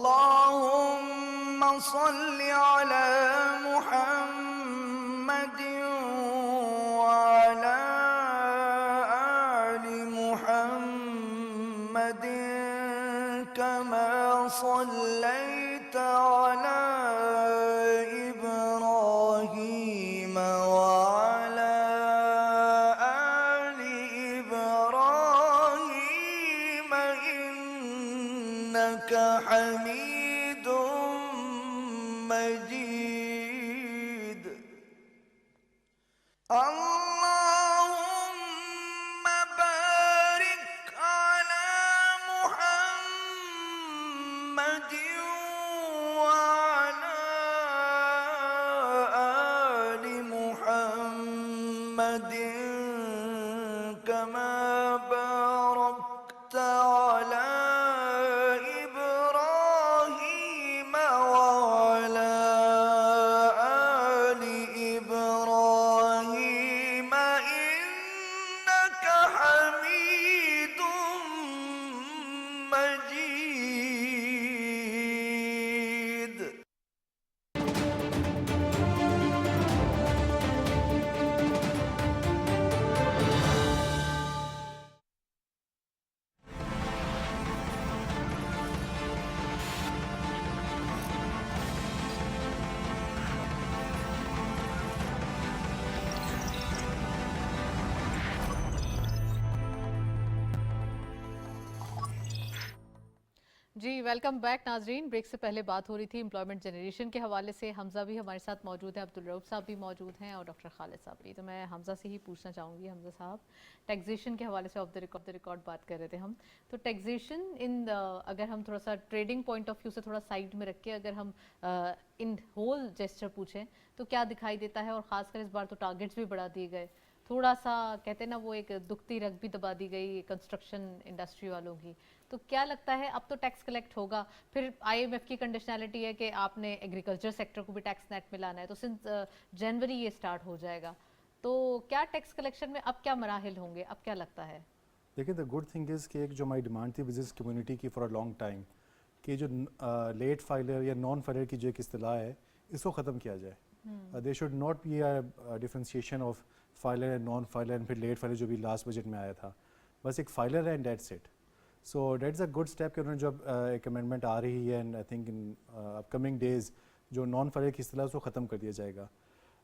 اللهم صل على محمد وعلى آل محمد كما صليت على إبراهيم وعلى آل إبراهيم إنك إنك حميد مجيد اللهم بارك على محمد وعلى آل محمد كما باركت على إبراهيم وعلى آل إبراهيم إنك حميد مجيد. جی ویلکم بیک ناظرین. بریک سے پہلے بات ہو رہی تھی امپلائمنٹ جنریشن کے حوالے سے. حمزہ بھی ہمارے ساتھ موجود ہیں, عبدالرؤف صاحب بھی موجود ہیں اور ڈاکٹر خالد صاحب بھی. تو میں حمزہ سے ہی پوچھنا چاہوں گی. حمزہ صاحب, ٹیکزیشن کے حوالے سے آف دا ریکارڈ بات کر رہے تھے ہم. تو ٹیکزیشن اگر ہم تھوڑا سا ٹریڈنگ پوائنٹ آف ویو سے تھوڑا سائڈ میں رکھ کے اگر ہم ان ہول جیسچر پوچھیں تو کیا دکھائی دیتا ہے؟ اور خاص کر اس بار تو ٹارگیٹس بھی بڑھا دیے گئے, تھوڑا سا کہتے ہیں نا وہ ایک دکھتی رگ بھی دبا دی گئی کنسٹرکشن انڈسٹری والوں کی. تو کیا لگتا ہے اب تو ٹیکس کلیکٹ ہوگا؟ پھر آئی ایم ایف کی کنڈیشنالٹی ہے کہ آپ نے ایگریکلچر سیکٹر کو بھی ٹیکس نیٹ میں لانا ہے, تو سنس جنوری یہ سٹارٹ ہو جائے گا. تو کیا ٹیکس کلیکشن میں اب کیا مراحل ہوں گے, اب کیا لگتا ہے؟ دیکھیں دا گڈ تھنگ از کہ ایک جو ہماری ڈیمانڈ تھی بزنس کمیونٹی کی فار اے لانگ ٹائم کہ جو لیٹ فائلر یا نان فائلر کی جو ایک اصطلاح ہے اس کو ختم کیا جائے. They should not be a differentiation of filer and non filer and پھر لیٹ فائلر جو بھی لاسٹ بجٹ میں آیا تھا. بس ایک فائلر ہے and that's it. So that's a good step کہ انہوں نے جو ایک امینڈمنٹ آ رہی ہے and I think in upcoming days جو نان فائلر کی اصطلاح اس کو ختم کر دیا جائے گا.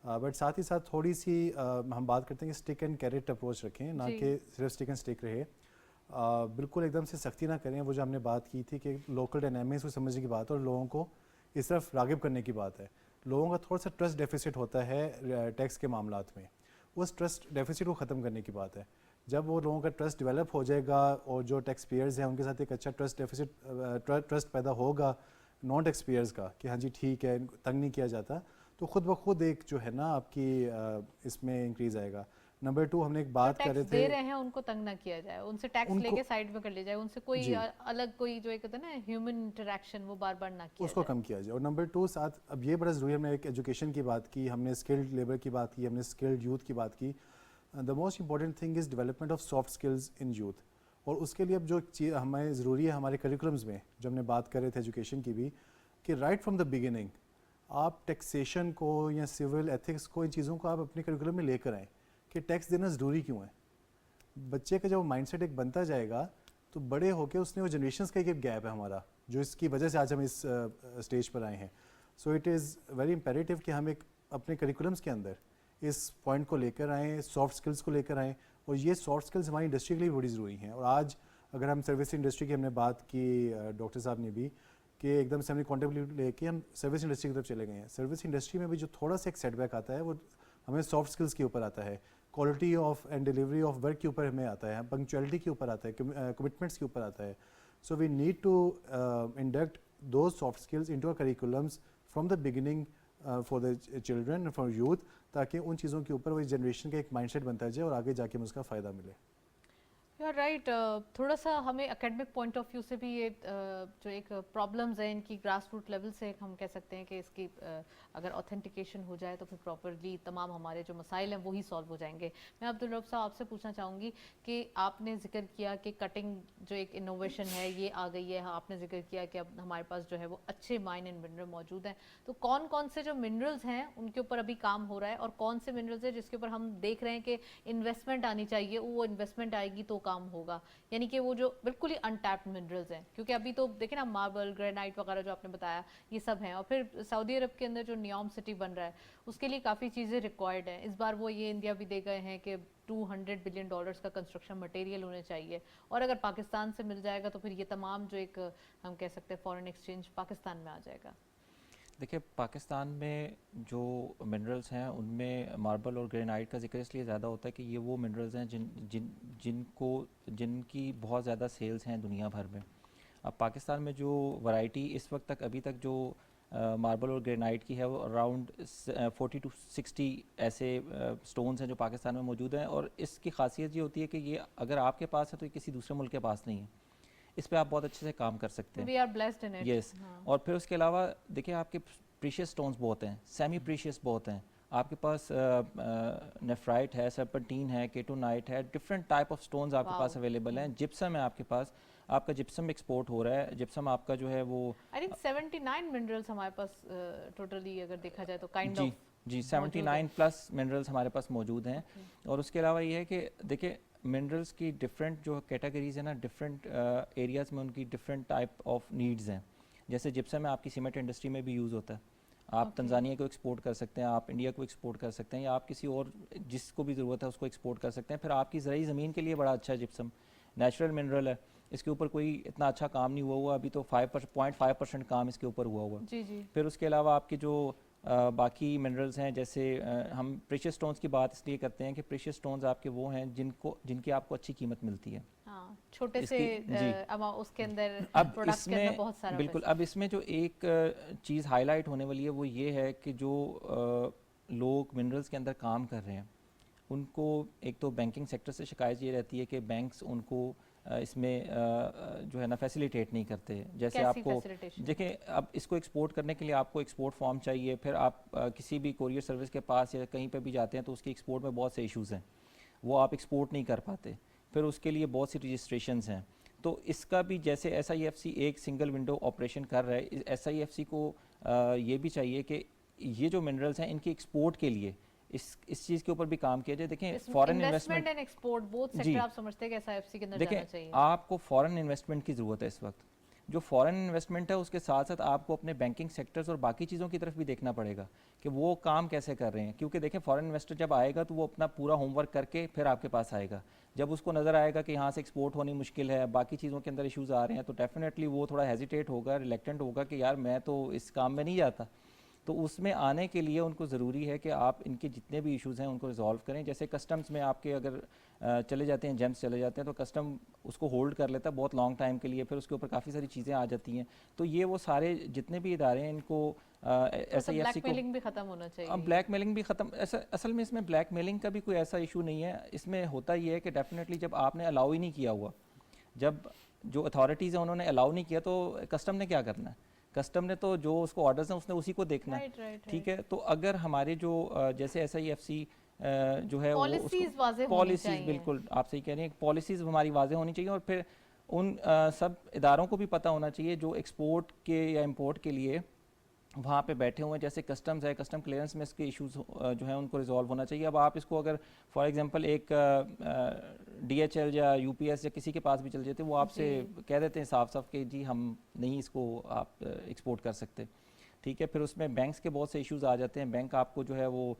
بٹ ساتھ ہی ساتھ تھوڑی سی ہم بات کرتے ہیں کہ اسٹک اینڈ کیرٹ اپروچ رکھیں, نہ کہ صرف اسٹک اینڈ اسٹک رہے. بالکل ایک دم سے سختی نہ کریں. وہ جو ہم نے بات کی تھی کہ لوکل ڈائنامکس کو سمجھنے کی بات ہے اور لوگوں کو اس طرف راغب کرنے کی بات ہے. لوگوں کا تھوڑا سا ٹرسٹ ڈیفیسٹ ہوتا ہے ٹیکس کے معاملات میں, اس ٹرسٹ ڈیفیسٹ کو ختم کرنے کی بات ہے. جب وہ لوگوں کا ٹرسٹ ڈیولپ ہو جائے گا اور جو ٹیکس پیئرز ہیں ان کے ساتھ ایک اچھا ٹرسٹ پیدا ہوگا نان ٹیکس پیئرز کا کہ ہاں جی ٹھیک ہے تنگ نہیں کیا جاتا, تو خود بخود ایک جو ہے نا آپ کی اس میں انکریز آئے گا. نمبر 2 ہم نے ایک بات کر رہے تھے دے رہے ہیں ان کو تنگ نہ کیا جائے, ان سے ٹیکس لے کے سائڈ میں کر لیا جائے, ان سے کوئی الگ کوئی جو ایک ہوتا ہے نا ہیومن انٹریکشن وہ بار بار نہ کیا اس کو کم کیا جائے. اور نمبر 2 ساتھ اب یہ بڑا ضروری ہے, ہم نے ایک ایجوکیشن کی بات کی, ہم نے اسکلڈ لیبر کی بات کی, ہم نے اسکلڈ یوتھ کی بات کی. The most important thing is development of soft skills in youth. اور اس کے لیے اب جو چیز ہمیں ضروری ہے ہمارے کریکولمز میں, جو ہم نے بات کر رہے تھے ایجوکیشن کی بھی, کہ رائٹ فرام دا بگننگ آپ ٹیکسیشن کو یا سول ایتھکس کو ان چیزوں کو آپ اپنے کریکولم میں لے کر آئیں کہ ٹیکس دینا ضروری کیوں ہے. بچے کا جب مائنڈ سیٹ ایک بنتا جائے گا تو بڑے ہو کے اس نے وہ جنریشنس کا ایک گیپ ہے ہمارا, جو اس کی وجہ سے آج ہم اس اسٹیج پر آئے ہیں. So it is very imperative کہ ہم ایک اپنے کریکولمس کے اندر اس پوائنٹ کو لے کر آئیں, سافٹ اسکلس کو لے کر آئیں. اور یہ سافٹ اسکلس ہماری انڈسٹری کے لیے بڑی ضروری ہیں. اور آج اگر ہم سروس انڈسٹری کی ہم نے بات کی ڈاکٹر صاحب نے بھی کہ ایک دم سے ہم نے کانٹیبلٹی لے کے ہم سروس انڈسٹری کی طرف چلے گئے ہیں. سروس انڈسٹری میں بھی جو تھوڑا سا ایک سیٹ بیک آتا ہے وہ ہمیں سافٹ اسکلس کے اوپر آتا ہے, quality of and delivery of work کے اوپر ہمیں آتا ہے, پنکچویلٹی کے اوپر آتا ہے, کمٹمنٹس کے اوپر آتا ہے. So we need to induct those soft skills into a curriculums from the beginning for the children for youth, تاکہ ان چیزوں کے اوپر وہ جنریشن کا ایک مائنڈ سیٹ بنتا جائے اور آگے جا کے اس کا فائدہ ملے. You are right. تھوڑا سا ہمیں اکیڈمک پوائنٹ آف ویو سے بھی یہ جو ایک پرابلمز ہیں ان کی گراس روٹ لیول سے ہم کہہ سکتے ہیں کہ اس کی اگر اوتھینٹیکیشن ہو جائے تو پھر پراپرلی تمام ہمارے جو مسائل ہیں وہی سالو ہو جائیں گے. میں عبدالرؤف صاحب آپ سے پوچھنا چاہوں گی کہ آپ نے ذکر کیا کہ کٹنگ جو ایک انوویشن ہے یہ آ گئی ہے, آپ نے ذکر کیا کہ اب ہمارے پاس جو ہے وہ اچھے مائن اینڈ منرل موجود ہیں. تو کون کون سے جو منرلز ہیں ان کے اوپر ابھی کام ہو رہا ہے, اور کون سے منرلز ہیں جس کے اوپر ہم دیکھ رہے ہیں کہ انویسٹمنٹ آنی چاہیے, وہ انویسٹمنٹ آئے گی تو کام ہوگا, یعنی کہ وہ جو بالکل ہی انٹیپڈ منرلز ہیں, کیونکہ ابھی تو دیکھیں نا ماربل, گرینائٹ وغیرہ جو آپ نے بتایا یہ سب ہیں, اور پھر سعودی عرب کے اندر جو نیوم سٹی بن رہا ہے اس کے لیے کافی چیزیں ریکوائرڈ ہیں. اس بار وہ یہ انڈیا بھی دے گئے ہیں کہ $200 بلین کا کنسٹرکشن مٹیریل ہونے چاہیے, اور اگر پاکستان سے مل جائے گا تو پھر یہ تمام جو ایک ہم کہہ سکتے ہیں فورن ایکسچینج پاکستان میں آ جائے گا. دیکھیں پاکستان میں جو منرلز ہیں ان میں ماربل اور گرینائٹ کا ذکر اس لیے زیادہ ہوتا ہے کہ یہ وہ منرلز ہیں جن کی بہت زیادہ سیلز ہیں دنیا بھر میں. اب پاکستان میں جو ورائٹی اس وقت تک ابھی تک جو ماربل اور گرینائٹ کی ہے وہ اراؤنڈ 40 to 60 ایسے سٹونز ہیں جو پاکستان میں موجود ہیں, اور اس کی خاصیت یہ ہوتی ہے کہ یہ اگر آپ کے پاس ہے تو یہ کسی دوسرے ملک کے پاس نہیں ہے, اس پہ آپ بہت اچھے سے کام کر سکتے ہیں. We are blessed in it. یس, اور پھر اس کے علاوہ دیکھیں آپ کے پریشیس سٹونز بہت ہیں, سیمی پریشیس بہت ہیں, آپ کے پاس نیفرائٹ ہے, سرپنٹین ہے, کیٹونائٹ ہے, ڈفرینٹ ٹائپ آف سٹونز آپ کے پاس اویلیبل ہیں. جپسم ہے آپ کے پاس, آپ کا جپسم ایکسپورٹ ہو رہا ہے. جپسم آپ کا جو ہے وہ I think 79 منرلز ہمارے پاس ٹوٹلی اگر دیکھا جائے تو kind of G 79 plus minerals ہمارے پاس موجود ہیں. اور اس کے علاوہ یہ ہے کہ دیکھیں منرلز کی ڈفرینٹ جو کیٹیگریز ہیں نا, ڈفرینٹ ایریاز میں ان کی ڈفرینٹ ٹائپ آف نیڈز ہیں. جیسے جپسم میں آپ کی سیمنٹ انڈسٹری میں بھی یوز ہوتا ہے, آپ تنزانیہ کو ایکسپورٹ کر سکتے ہیں, آپ انڈیا کو ایکسپورٹ کر سکتے ہیں, یا آپ کسی اور جس کو بھی ضرورت ہے اس کو ایکسپورٹ کر سکتے ہیں. پھر آپ کی زرعی زمین کے لیے بڑا اچھا ہے جپسم, نیچرل منرل ہے, اس کے اوپر کوئی اتنا اچھا کام نہیں ہوا ابھی تو 0.5% کام اس کے اوپر ہوا. جی جی. پھر اس کے علاوہ آپ کے جو باقی منرلز ہیں, جیسے ہم پریشیس سٹونز کی بات اس لیے کرتے ہیں کہ پریشیس سٹونز آپ کے وہ ہیں جن کی آپ کو اچھی قیمت ملتی ہے. ہاں, چھوٹے سے اس کے اندر اب پروڈکٹس کے اندر بہت سارا بالکل. اب اس میں جو ایک چیز ہائی لائٹ ہونے والی ہے وہ یہ ہے کہ جو لوگ منرلز کے اندر کام کر رہے ہیں ان کو ایک تو بینکنگ سیکٹر سے شکایت یہ رہتی ہے کہ بینکس ان کو اس میں جو ہے نا فیسیلیٹیٹ نہیں کرتے. جیسے آپ کو دیکھیں, اب اس کو ایکسپورٹ کرنے کے لیے آپ کو ایکسپورٹ فارم چاہیے, پھر آپ کسی بھی کوریئر سروس کے پاس یا کہیں پہ بھی جاتے ہیں تو اس کی ایکسپورٹ میں بہت سے ایشوز ہیں, وہ آپ ایکسپورٹ نہیں کر پاتے, پھر اس کے لیے بہت سی رجسٹریشنز ہیں. تو اس کا بھی جیسے ایس آئی ایف سی ایک سنگل ونڈو آپریشن کر رہا ہے, ایس آئی ایف سی کو یہ بھی چاہیے کہ یہ جو منرلز ہیں ان کی ایکسپورٹ کے لیے اس چیز کے اوپر بھی کام کیا جائے. دیکھیں foreign investment and export both sector آپ سمجھتے ہیں کہ ایس آئی ایف سی کے اندر جانا چاہیے. دیکھیں آپ کو فارن انویسٹمنٹ کی ضرورت ہے اس وقت. جو فارن انویسٹمنٹ ہے اس کے ساتھ ساتھ آپ کو اپنے بینکنگ سیکٹرز اور باقی چیزوں کی طرف بھی دیکھنا پڑے گا کہ وہ کام کیسے کر رہے ہیں, کیونکہ دیکھیں فارن انویسٹر جب آئے گا تو وہ اپنا پورا ہوم ورک کر کے پھر آپ کے پاس آئے گا. جب اس کو نظر آئے گا کہ یہاں سے ایکسپورٹ ہونی مشکل ہے, باقی چیزوں کے اندر ایشوز آ رہے ہیں, تو ڈیفینیٹلی وہ تھوڑا ہیزیٹیٹ ہوگا, ریلیکٹنٹ ہوگا کہ یار میں تو اس کام میں نہیں جاتا. تو اس میں آنے کے لیے ان کو ضروری ہے کہ آپ ان کے جتنے بھی ایشوز ہیں ان کو ریزالو کریں. جیسے کسٹمز میں آپ کے اگر چلے جاتے ہیں, جیمز چلے جاتے ہیں, تو کسٹم اس کو ہولڈ کر لیتا ہے بہت لانگ ٹائم کے لیے, پھر اس کے اوپر کافی ساری چیزیں آ جاتی ہیں. تو یہ وہ سارے جتنے بھی ادارے ہیں ان کو ایس آئی ایف سی کو بلیک میلنگ بھی ختم ہونا چاہیے. بلیک میلنگ بھی ختم, اصل میں اس میں بلیک میلنگ کا بھی کوئی ایسا ایشو نہیں ہے. اس میں ہوتا یہ ہے کہ ڈیفینیٹلی جب آپ نے الاؤ ہی نہیں کیا ہوا, جب جو اتھارٹیز ہیں انہوں نے الاؤ نہیں کیا, تو کسٹم نے کیا کرنا ہے؟ کسٹم نے تو جو اس کو آرڈرز ہیں اس نے اسی کو دیکھنا ہے. ٹھیک ہے, تو اگر ہمارے جو جیسے ایس آئی ایف سی جو ہے پالیسیز, بالکل آپ صحیح کہہ رہے ہیں, پالیسیز ہماری واضح ہونی چاہیے, اور پھر ان سب اداروں کو بھی پتہ ہونا چاہیے جو ایکسپورٹ کے یا امپورٹ کے لیے وہاں پہ بیٹھے ہوئے ہیں. جیسے کسٹمز ہے, کسٹم کلیئرنس میں اس کے ایشوز جو ہیں ان کو ریزالو ہونا چاہیے. اب آپ اس کو اگر فار ایگزامپل ایک ڈی ایچ ایل یا یو پی ایس یا کسی کے پاس بھی چل جاتے, وہ آپ سے کہہ دیتے ہیں صاف صاف کہ جی ہم نہیں اس کو آپ ایکسپورٹ کر سکتے. ٹھیک ہے, پھر اس میں بینکس کے بہت سے ایشوز آ جاتے ہیں, بینک آپ کو جو ہے وہ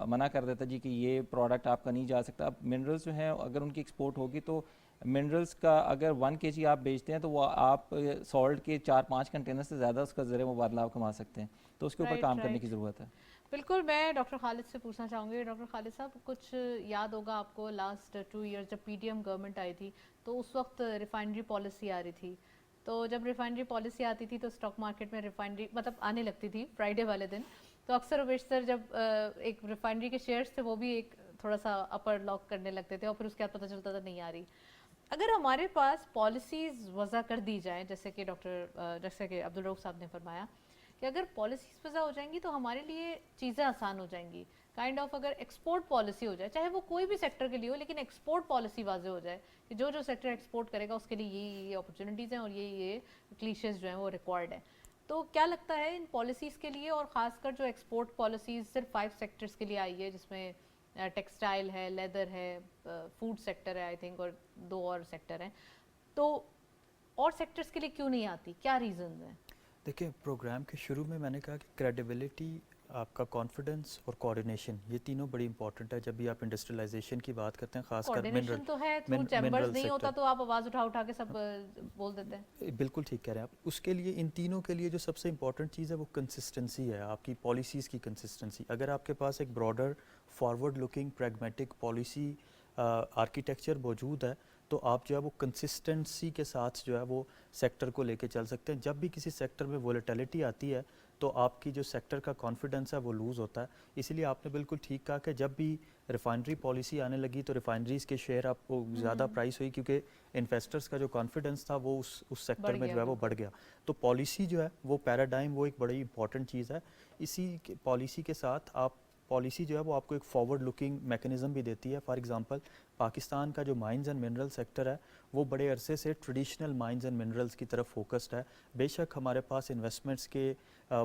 منع کر دیتا ہے جی کہ یہ پروڈکٹ آپ کا نہیں جا سکتا. اب منرلز جو ہیں اگر ان کی ایکسپورٹ ہوگی تو منرلز کا اگر 1 kg آپ بیچتے ہیں تو وہ آپ سالٹ کے 4-5 کنٹینر سے زیادہ اس کا ذریعہ مبادلہ آپ کما سکتے ہیں. تو اس کے اوپر کام کرنے کی ضرورت ہے. بالکل. میں ڈاکٹر خالد سے پوچھنا چاہوں گی, ڈاکٹر خالد صاحب کچھ یاد ہوگا آپ کو لاسٹ 2 ایئرز جب پی ڈی ایم گورنمنٹ آئی تھی تو اس وقت ریفائنری پالیسی آ رہی تھی, تو جب ریفائنری پالیسی آتی تھی تو اسٹاک مارکیٹ میں ریفائنری مطلب آنے لگتی تھی فرائیڈے والے دن, تو اکثر و بیشتر جب ایک ریفائنری کے شیئرز تھے وہ بھی ایک تھوڑا سا اپر لاک کرنے لگتے تھے, اور پھر اس کے بعد پتہ چلتا تھا نہیں آ رہی. اگر ہمارے پاس پالیسیز وضع کر دی جائیں, جیسے کہ جیسے کہ عبدالرؤف صاحب نے فرمایا کہ اگر پالیسیز وضع ہو جائیں گی تو ہمارے لیے چیزیں آسان ہو جائیں گی. کائنڈ آف اگر ایکسپورٹ پالیسی ہو جائے, چاہے وہ کوئی بھی سیکٹر کے لیے ہو, لیکن ایکسپورٹ پالیسی واضح ہو جائے کہ جو سیکٹر ایکسپورٹ کرے گا اس کے لیے یہ اپرچونیٹیز ہیں اور یہ کلیشز جو ہیں وہ ریکوائرڈ ہیں. تو کیا لگتا ہے ان پالیسیز کے لیے, اور خاص کر جو ایکسپورٹ پالیسیز صرف 5 سیکٹرز کے لیے آئی ہے جس میں ٹیکسٹائل ہے, لیدر ہے, فوڈ سیکٹر ہے آئی تھنک, اور 2 اور سیکٹر ہیں, تو اور سیکٹرز کے لیے کیوں نہیں آتی, کیا ریزنز ہیں؟ دیکھیں پروگرام کے شروع میں میں نے کہا کہ کریڈیبلٹی, آپ کا کانفیڈنس اور کوآرڈینیشن, یہ تینوں بڑی امپورٹنٹ ہے جب بھی آپ انڈسٹریلائزیشن کی بات کرتے ہیں, خاص کر کوآرڈینیشن تو ہے, تھرو چیمبرز نہیں ہوتا تو آپ آواز اٹھا اٹھا کے سب بول دیتے ہیں. بالکل ٹھیک کہہ رہے ہیں آپ. اس کے لیے ان تینوں کے لیے جو سب سے امپورٹنٹ چیز ہے وہ کنسسٹنسی ہے, آپ کی پالیسیز کی کنسسٹنسی. اگر آپ کے پاس ایک broader forward looking pragmatic policy architecture موجود ہے تو آپ جو ہے وہ کنسسٹنسی کے ساتھ جو ہے وہ سیکٹر کو لے کے چل سکتے ہیں. جب بھی کسی سیکٹر میں وولیٹیلٹی آتی ہے تو آپ کی جو سیکٹر کا کانفیڈنس ہے وہ لوز ہوتا ہے. اسی لیے آپ نے بالکل ٹھیک کہا کہ جب بھی ریفائنری پالیسی آنے لگی تو ریفائنریز کے شیئر آپ کو زیادہ پرائس ہوئی, کیونکہ انویسٹرز کا جو کانفیڈنس تھا وہ اس سیکٹر میں جو ہے وہ بڑھ گیا. تو پالیسی جو ہے وہ پیراڈائم, وہ ایک بڑی امپورٹنٹ چیز ہے. اسی پالیسی کے ساتھ آپ پالیسی جو ہے وہ آپ کو ایک فارورڈ لکنگ میکنزم بھی دیتی ہے. فار ایگزامپل پاکستان کا جو مائنز اینڈ منرل سیکٹر ہے وہ بڑے عرصے سے ٹریڈیشنل مائنز اینڈ منرلز کی طرف فوکسڈ ہے. بے شک ہمارے پاس انویسٹمنٹس کے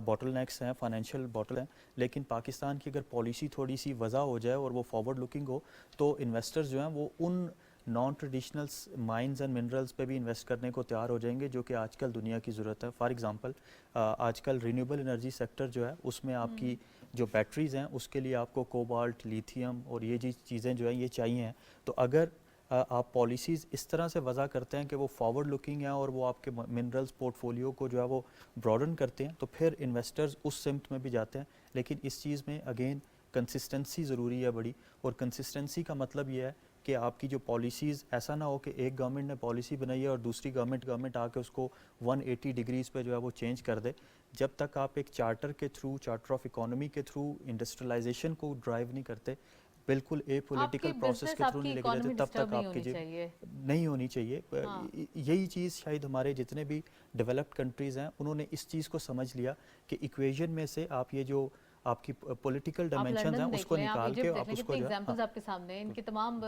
باٹل نیکس ہیں, فائنینشیل باٹل ہیں, لیکن پاکستان کی اگر پالیسی تھوڑی سی وضع ہو جائے اور وہ فارورڈ لکنگ ہو تو انویسٹرز جو ہیں وہ ان non traditional mines and minerals پہ بھی انویسٹ کرنے کو تیار ہو جائیں گے, جو کہ آج کل دنیا کی ضرورت ہے. فار ایگزامپل آج کل رینیوبل انرجی سیکٹر جو ہے اس میں آپ کی جو بیٹریز ہیں اس کے لیے آپ کو کوبالٹ, لیتھیم اور یہ چیزیں جو ہیں یہ چاہیے ہیں. تو اگر آپ پالیسیز اس طرح سے وضع کرتے ہیں کہ وہ فارورڈ لکنگ ہیں اور وہ آپ کے منرلز پورٹ فولیو کو جو ہے وہ براڈن کرتے ہیں تو پھر انویسٹرز اس سمت میں بھی جاتے ہیں. لیکن اس چیز میں اگین کنسسٹنسی ضروری ہے بڑی, اور کنسسٹنسی کا مطلب یہ ہے کہ آپ کی جو پالیسیز ایسا نہ ہو کہ ایک گورنمنٹ نے پالیسی بنائی ہے اور دوسری گورنمنٹ آ کے اس کو 180 ڈگریز پہ جو ہے وہ چینج کر دے. جب تک آپ ایک چارٹر کے تھرو, چارٹر آف اکانومی کے تھرو انڈسٹریلائزیشن کو ڈرائیو نہیں کرتے, بالکل اے پولیٹیکل پروسیس کے تھرو نہیں لے کے جاتے, تب تک آپ کی نہیں ہونی چاہیے. یہی چیز شاید ہمارے جتنے بھی ڈیولپڈ کنٹریز ہیں انہوں نے اس چیز کو سمجھ لیا کہ ایکویژن میں سے آپ یہ جو آپ کی پولیٹیکل ڈائمینشنز ہیں اس کو نکال کے آپ اس کو جو ایگزامپلز آپ کے سامنے ان کے تمام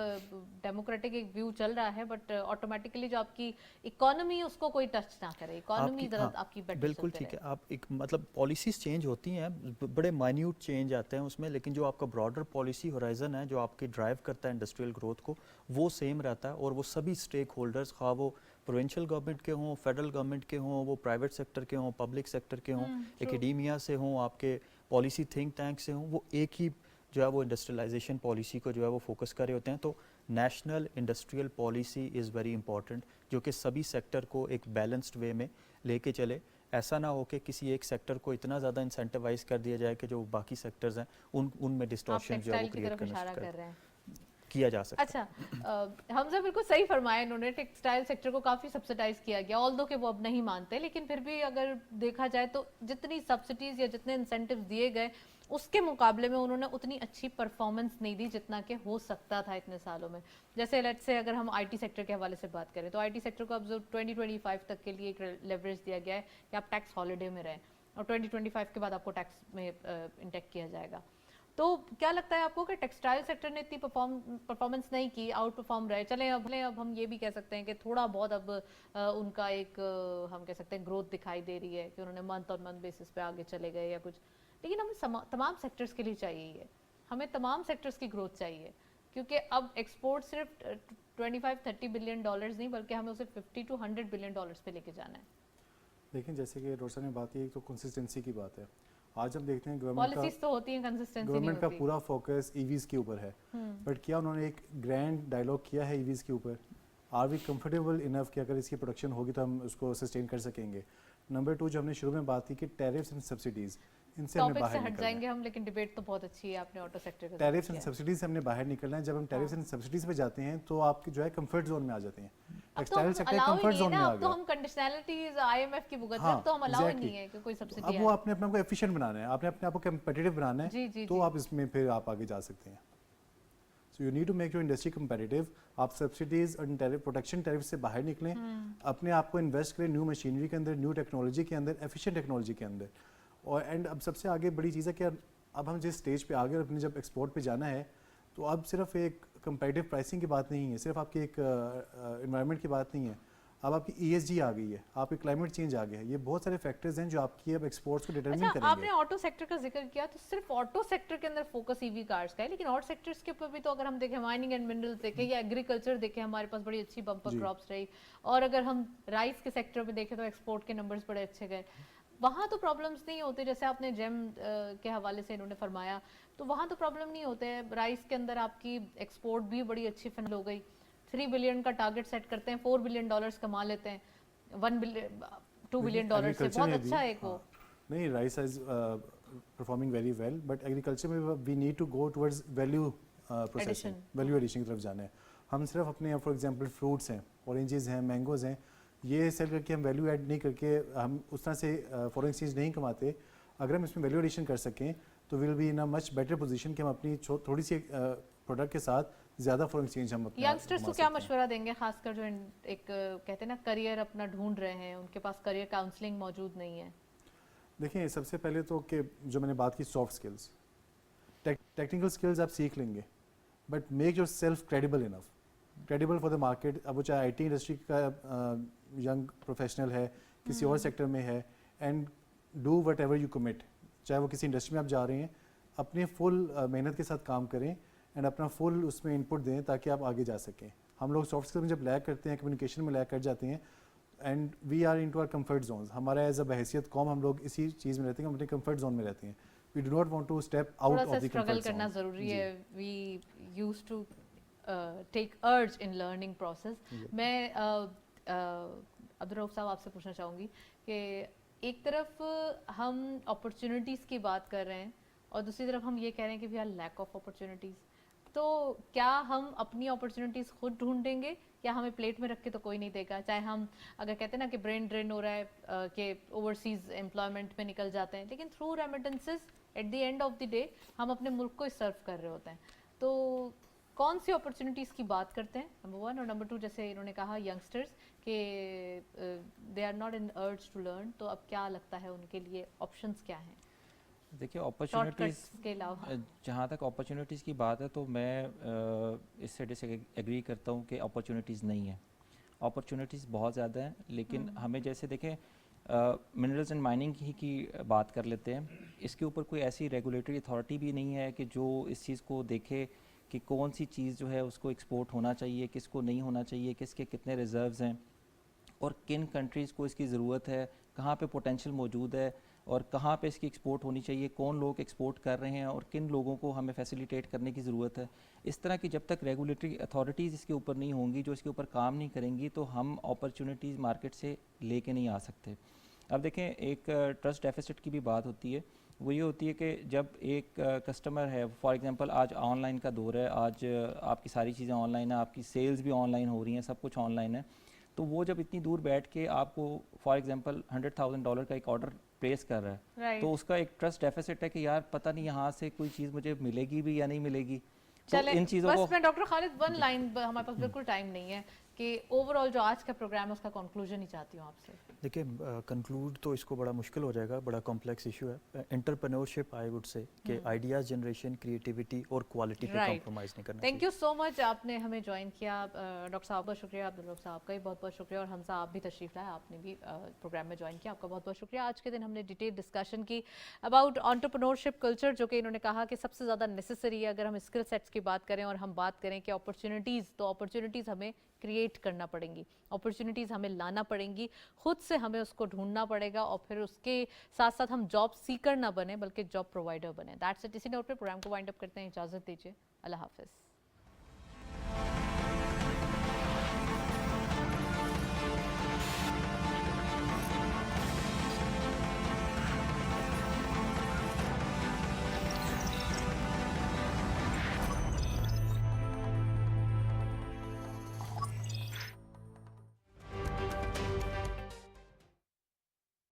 ڈیموکریٹک ایک ویو چل رہا ہے, بٹ آٹومیٹکلی جو آپ کی اکانومی اس کو کوئی ٹچ نہ کرے, اکانومی ذرا آپ کی بیٹر بالکل ٹھیک ہے. آپ ایک مطلب پالیسیز چینج ہوتی ہیں, بڑے مائنیوٹ چینج آتے ہیں اس میں, لیکن جو آپ کا براڈر پالیسی ہورائزن ہے جو آپ کی ڈرائیو کرتا ہے انڈسٹریل گروتھ کو, وہ سیم رہتا ہے. اور وہ سبھی اسٹیک ہولڈرز, خواہ وہ پروونشل گورنمنٹ کے ہوں, فیڈرل گورنمنٹ کے ہوں, وہ پرائیویٹ سیکٹر کے ہوں, پبلک سیکٹر کے ہوں, اکیڈیمیا سے ہوں, آپ کے پالیسی تھنک ٹینک سے ہوں, وہ ایک ہی جو ہے وہ انڈسٹریلائزیشن پالیسی کو جو ہے وہ فوکس کر رہے ہوتے ہیں. تو national industrial policy is very important, جو کہ سبھی سیکٹر کو ایک بیلنسڈ وے میں لے کے چلے. ایسا نہ ہو کہ کسی ایک سیکٹر کو اتنا زیادہ انسینٹیوائز کر دیا جائے کہ جو باقی سیکٹرز ہیں ان میں ڈسٹورشن جو ہے وہ کریٹ کرنا کیا جا سکتا ہے. اچھا حمزہ بالکل صحیح فرمایا انہوں نے, ٹیکسٹائل سیکٹر کو کافی سبسڈائز کیا گیا, آلدو کہ وہ اب نہیں مانتے, لیکن پھر بھی اگر دیکھا جائے تو جتنی سبسڈیز یا جتنے انسینٹیوز دیے گئے اس کے مقابلے میں انہوں نے اتنی اچھی پرفارمنس نہیں دی جتنا کہ ہو سکتا تھا اتنے سالوں میں. جیسے لیٹ سے اگر ہم آئی ٹی سیکٹر کے حوالے سے بات کریں تو آئی ٹی سیکٹر کو اب 2025 تک کے لیے ایک لیوریج دیا گیا ہے کہ آپ ٹیکس ہالیڈے میں رہیں, اور 2025 کے بعد آپ کو ٹیکس میں انٹیکٹ کیا جائے گا. تو کیا لگتا ہے آپ کو کہ ٹیکسٹائل سیکٹر نے اتنی پرفارمنس نہیں کی, آؤٹ پرفارم رہے؟ چلیں اب ہم یہ بھی کہہ سکتے ہیں کہ تھوڑا بہت اب ان کا ایک ہم کہہ سکتے ہیں گروتھ دکھائی دے رہی ہے کہ انہوں نے منتھ اور منتھ بیسس پہ آگے چلے گئے یا کچھ, لیکن ہمیں تمام سیکٹرز کے لیے چاہیے یہ, ہمیں تمام سیکٹرز کی گروتھ چاہیے, کیونکہ اب ایکسپورٹ صرف 25-30 بلین ڈالرز نہیں بلکہ ہمیں اسے 50 to 100 بلین ڈالرز پہ لے کے جانا ہے. لیکن جیسے کہ ڈاکٹر صاحب نے بات کی تو کنسسٹنسی کی بات ہے. آج ہم دیکھتے ہیں پالیسیز تو ہوتی ہیں, کنسسٹنسی نہیں گورنمنٹ کا ہوتی. پورا فوکس ای ویز کے اوپر ہے, بٹ کیا انہوں نے ایک گرینڈ ڈائلاگ کیا ہے ای ویز کے اوپر؟ آر وی کمفرٹیبل انف کہ اگر اس کی پروڈکشن ہوگی تو ہم اس کو سسٹین کر سکیں گے؟ نمبر 2 جو ہم نے شروع میں بات کی کہ ٹیرفس اینڈ سبسڈیز, ان سے ہمیں باہر ہٹ جائیں گے ہم, لیکن ڈیبیٹ تو بہت اچھی ہے آپ نے آٹو سیکٹر کا. ٹیرفس اینڈ سبسڈیز سے ہم نے باہر نکلنا ہے. جب ہم ٹیرفس اینڈ سبسڈیز پہ جاتے ہیں تو آپ جو ہے کمفرٹ زون میں آ جاتے ہیں. ٹیکسٹائل سیکٹر کمفرٹ زون میں آ گیا. اب تو ہم کنڈیشنلٹیز آئی ایم ایف کی بھگت میں تو ہم الاؤ ہی نہیں ہے کہ کوئی سبسڈی ہے. اب وہ آپ نے اپنے آپ کو ایفیشینٹ بنانا ہے, آپ نے اپنے آپ کو کمپیٹیٹیو بنانا ہے, تو آپ اس میں پھر آپ آگے جا سکتے ہیں. So you need to make your industry competitive. آپ سبسڈیز اور پروٹیکشن ٹیرف سے باہر نکلیں, اپنے آپ کو انویسٹ کریں نیو مشینری کے اندر, نیو ٹیکنالوجی کے اندر, ایفیشینٹ ٹیکنالوجی کے اندر. اور اینڈ اب سب سے آگے بڑی چیز ہے کہ اب ہم جس اسٹیج پہ آگے اپنے جب ایکسپورٹ پہ جانا ہے تو اب صرف ایک کمپیٹیو پرائسنگ کی بات نہیں ہے, صرف آپ کی ایک انوائرمنٹ کی بات نہیں ہے. اب آپ کی ESG آ گئی ہے, آپ کی کلائمیٹ چینج آ گیا ہے, یہ بہت سارے فیکٹرز ہیں جو آپ کی اب ایکسپورٹس کو ڈیٹرمن اچھا کریں آپ گے. نے آٹو سیکٹر کا ذکر کیا, تو صرف آٹو سیکٹر کے اندر فوکس EV کارز کا ہے, لیکن اور سیکٹرز کے اوپر بھی تو اگر ہم دیکھیں مائننگ اینڈ منرلز دیکھیں یا ایگریکلچر دیکھیں, ہمارے پاس بڑی اچھی بمپر کراپس رہی, اور اگر ہم رائس کے سیکٹر میں دیکھیں تو ایکسپورٹ کے نمبرز بڑے اچھے گئے. وہاں تو پرابلمس نہیں ہوتے, جیسے آپ نے جیم کے حوالے سے انہوں نے فرمایا, تو وہاں تو پرابلم نہیں ہوتے. رائس کے اندر آپ کی ایکسپورٹ بھی بڑی اچھی فنل ہو گئی, 3 بلین کا ٹارگٹ سیٹ کرتے ہیں, $4 بلین کما لیتے ہیں, 1 بلین $2 بلین سے, بہت اچھا ایک وہ. نہیں, rice is performing very well, but agriculture میں we need to go towards value processing, value addition کی طرف جانا ہے. ہم صرف اپنے فار ایگزامپل فروٹس ہیں, اورنجز ہیں, مینگوز ہیں, یہ سیل کر کے ہم ویلیو ایڈ نہیں کر کے ہم اس طرح سے فورن ایکسچینج نہیں کماتے. اگر ہم اس میں ویلیو ایڈیشن کر سکیں تو we'll be in a much better position کہ ہم اپنی تھوڑی سی پروڈکٹ کے ساتھ زیادہ فورن ایکسچینج ہم اپنا. ینگسٹرز کو کیا مشورہ دیں گے, خاص کر جو ایک کہتے ہیں نا کریئر اپنا ڈھونڈ رہے ہیں, ان کے پاس کریئر کاؤنسلنگ موجود نہیں ہے؟ دیکھیں, سب سے پہلے تو کہ جو میں نے بات کی سافٹ اسکلس, ٹیکنیکل اسکلز آپ سیکھ لیں گے, but make your self credible enough, credible for the market. اب وہ چاہے IT انڈسٹری کا ینگ پروفیشنل ہے, کسی اور سیکٹر میں ہے, and do what ever you commit, چاہے وہ کسی انڈسٹری میں آپ جا رہے ہیں, اپنے فل محنت کے ساتھ کام کریں اینڈ اپنا فل اس میں انپٹ دیں تاکہ آپ آگے جا سکیں. ہم لوگ سافٹ اسکل میں جب لیک کرتے ہیں, کمیونیکیشن میں لیک کر جاتے ہیں, and we are in to our comfort zones. ہمارا ایز اے بحیثیت قوم ہم لوگ اسی چیز میں رہتے ہیں, ہم اپنے کمفرٹ زون میں رہتے ہیں. We do not want to step out of the struggle comfort کرنا زون. ضروری ہے. We use to take urge in learning process. میں عبدالرؤف صاحب آپ سے پوچھنا چاہوں گی کہ ایک طرف ہم اپرچونیٹیز کی بات کر رہے ہیں اور دوسری طرف ہم یہ کہہ رہے ہیں کہ we are lack of opportunities, تو کیا ہم اپنی اپرچونیٹیز خود ڈھونڈیں گے یا ہمیں پلیٹ میں رکھ کے تو کوئی نہیں دے گا؟ چاہے ہم اگر کہتے ہیں نا کہ برین ڈرین ہو رہا ہے کہ اوورسیز امپلائمنٹ میں نکل جاتے ہیں, لیکن through remittances at the end of the day ہم اپنے ملک کو سرو کر رہے ہوتے ہیں. تو کون سی اپرچونیٹیز کی بات کرتے ہیں, نمبر 1, اور نمبر 2, جیسے انہوں نے کہا ینگسٹرز کہ they are not in urge to learn, تو اب کیا لگتا ہے ان کے لیے آپشنز کیا ہیں؟ دیکھیے اپرچونیٹیز کے علاوہ جہاں تک اپرچونیٹیز کی بات ہے تو میں اس سے ڈس ایگری کرتا ہوں کہ اپرچونیٹیز نہیں ہیں. اپرچونیٹیز بہت زیادہ ہیں, لیکن ہمیں جیسے دیکھیں منرلز اینڈ مائننگ کی بات کر لیتے ہیں, اس کے اوپر کوئی ایسی ریگولیٹری اتھارٹی بھی نہیں ہے کہ جو اس چیز کو دیکھے کہ کون سی چیز جو ہے اس کو ایکسپورٹ ہونا چاہیے, کس کو نہیں ہونا چاہیے, کس کے کتنے ریزروز ہیں, اور کن کنٹریز کو اس کی ضرورت ہے, کہاں پہ پوٹینشیل موجود ہے, اور کہاں پہ اس کی ایکسپورٹ ہونی چاہیے, کون لوگ ایکسپورٹ کر رہے ہیں, اور کن لوگوں کو ہمیں فیسیلیٹیٹ کرنے کی ضرورت ہے. اس طرح کی جب تک ریگولیٹری اتھارٹیز اس کے اوپر نہیں ہوں گی, جو اس کے اوپر کام نہیں کریں گی, تو ہم اپرچونیٹیز مارکیٹ سے لے کے نہیں آ سکتے. اب دیکھیں, ایک ٹرسٹ ڈیفیسٹ کی بھی بات ہوتی ہے. وہ یہ ہوتی ہے کہ جب ایک کسٹمر ہے, فار ایگزامپل آج آن لائن کا دور ہے, آج آپ کی ساری چیزیں آن لائن ہیں, آپ کی سیلز بھی آن لائن ہو رہی ہیں, سب کچھ آن لائن ہے, تو وہ جب اتنی دور بیٹھ کے آپ کو فار ایگزامپل $100,000 کا ایک آرڈر پلیس کر رہا ہے, تو اس کا ایک ٹرسٹ ڈیفیسٹ ہے کہ یار پتہ نہیں یہاں سے کوئی چیز مجھے ملے گی بھی یا نہیں ملے گی. چلیں بس میں ڈاکٹر خالد 1 لائن, ہمارے پاس بالکل ٹائم نہیں ہے, کہ اوور آل جو آج کا پروگرام ہے اس کا کنکلوژن ہی چاہتی ہوں آپ سے. دیکھیں کنکلوڈ تو اس کو بڑا مشکل ہو جائے گا, بڑا کمپلیکس ایشو ہے. انٹرپرینورشپ آئی وڈ سے کہ آئیڈیاز جنریشن, کریٹیویٹی اور کوالٹی پہ کمپرومائز نہیں کرنا. تھینک یو سو مچ, آپ نے ہمیں جوائن کیا. ڈاکٹر صاحب کا شکریہ, عبدالرؤف صاحب کا بھی بہت بہت شکریہ, اور حمزہ آپ بھی تشریف لائے, آپ نے بھی پروگرام میں جوائن کیا, آپ کا بہت بہت شکریہ. آج کے دن ہم نے ڈیٹیل ڈسکشن کی اباؤٹ انٹرپرینورشپ کلچر, جو کہ انہوں نے کہا کہ سب سے زیادہ نیسیسری ہے اگر ہم اسکل سیٹس کی بات کریں, اور ہم بات کریں کہ اپرچونیٹیز, تو اپرچونیٹیز ہمیں کریٹ کرنا پڑیں گی, اپرچونیٹیز ہمیں لانا پڑیں گی, خود سے ہمیں اس کو ڈھونڈنا پڑے گا, اور پھر اس کے ساتھ ساتھ ہم جاب سیکر نہ بنیں بلکہ جاب پرووائڈر بنیں. That's it. اسی نوٹ پہ پروگرام کو وائنڈ اپ کرتے ہیں, اجازت دیجیے, اللہ حافظ.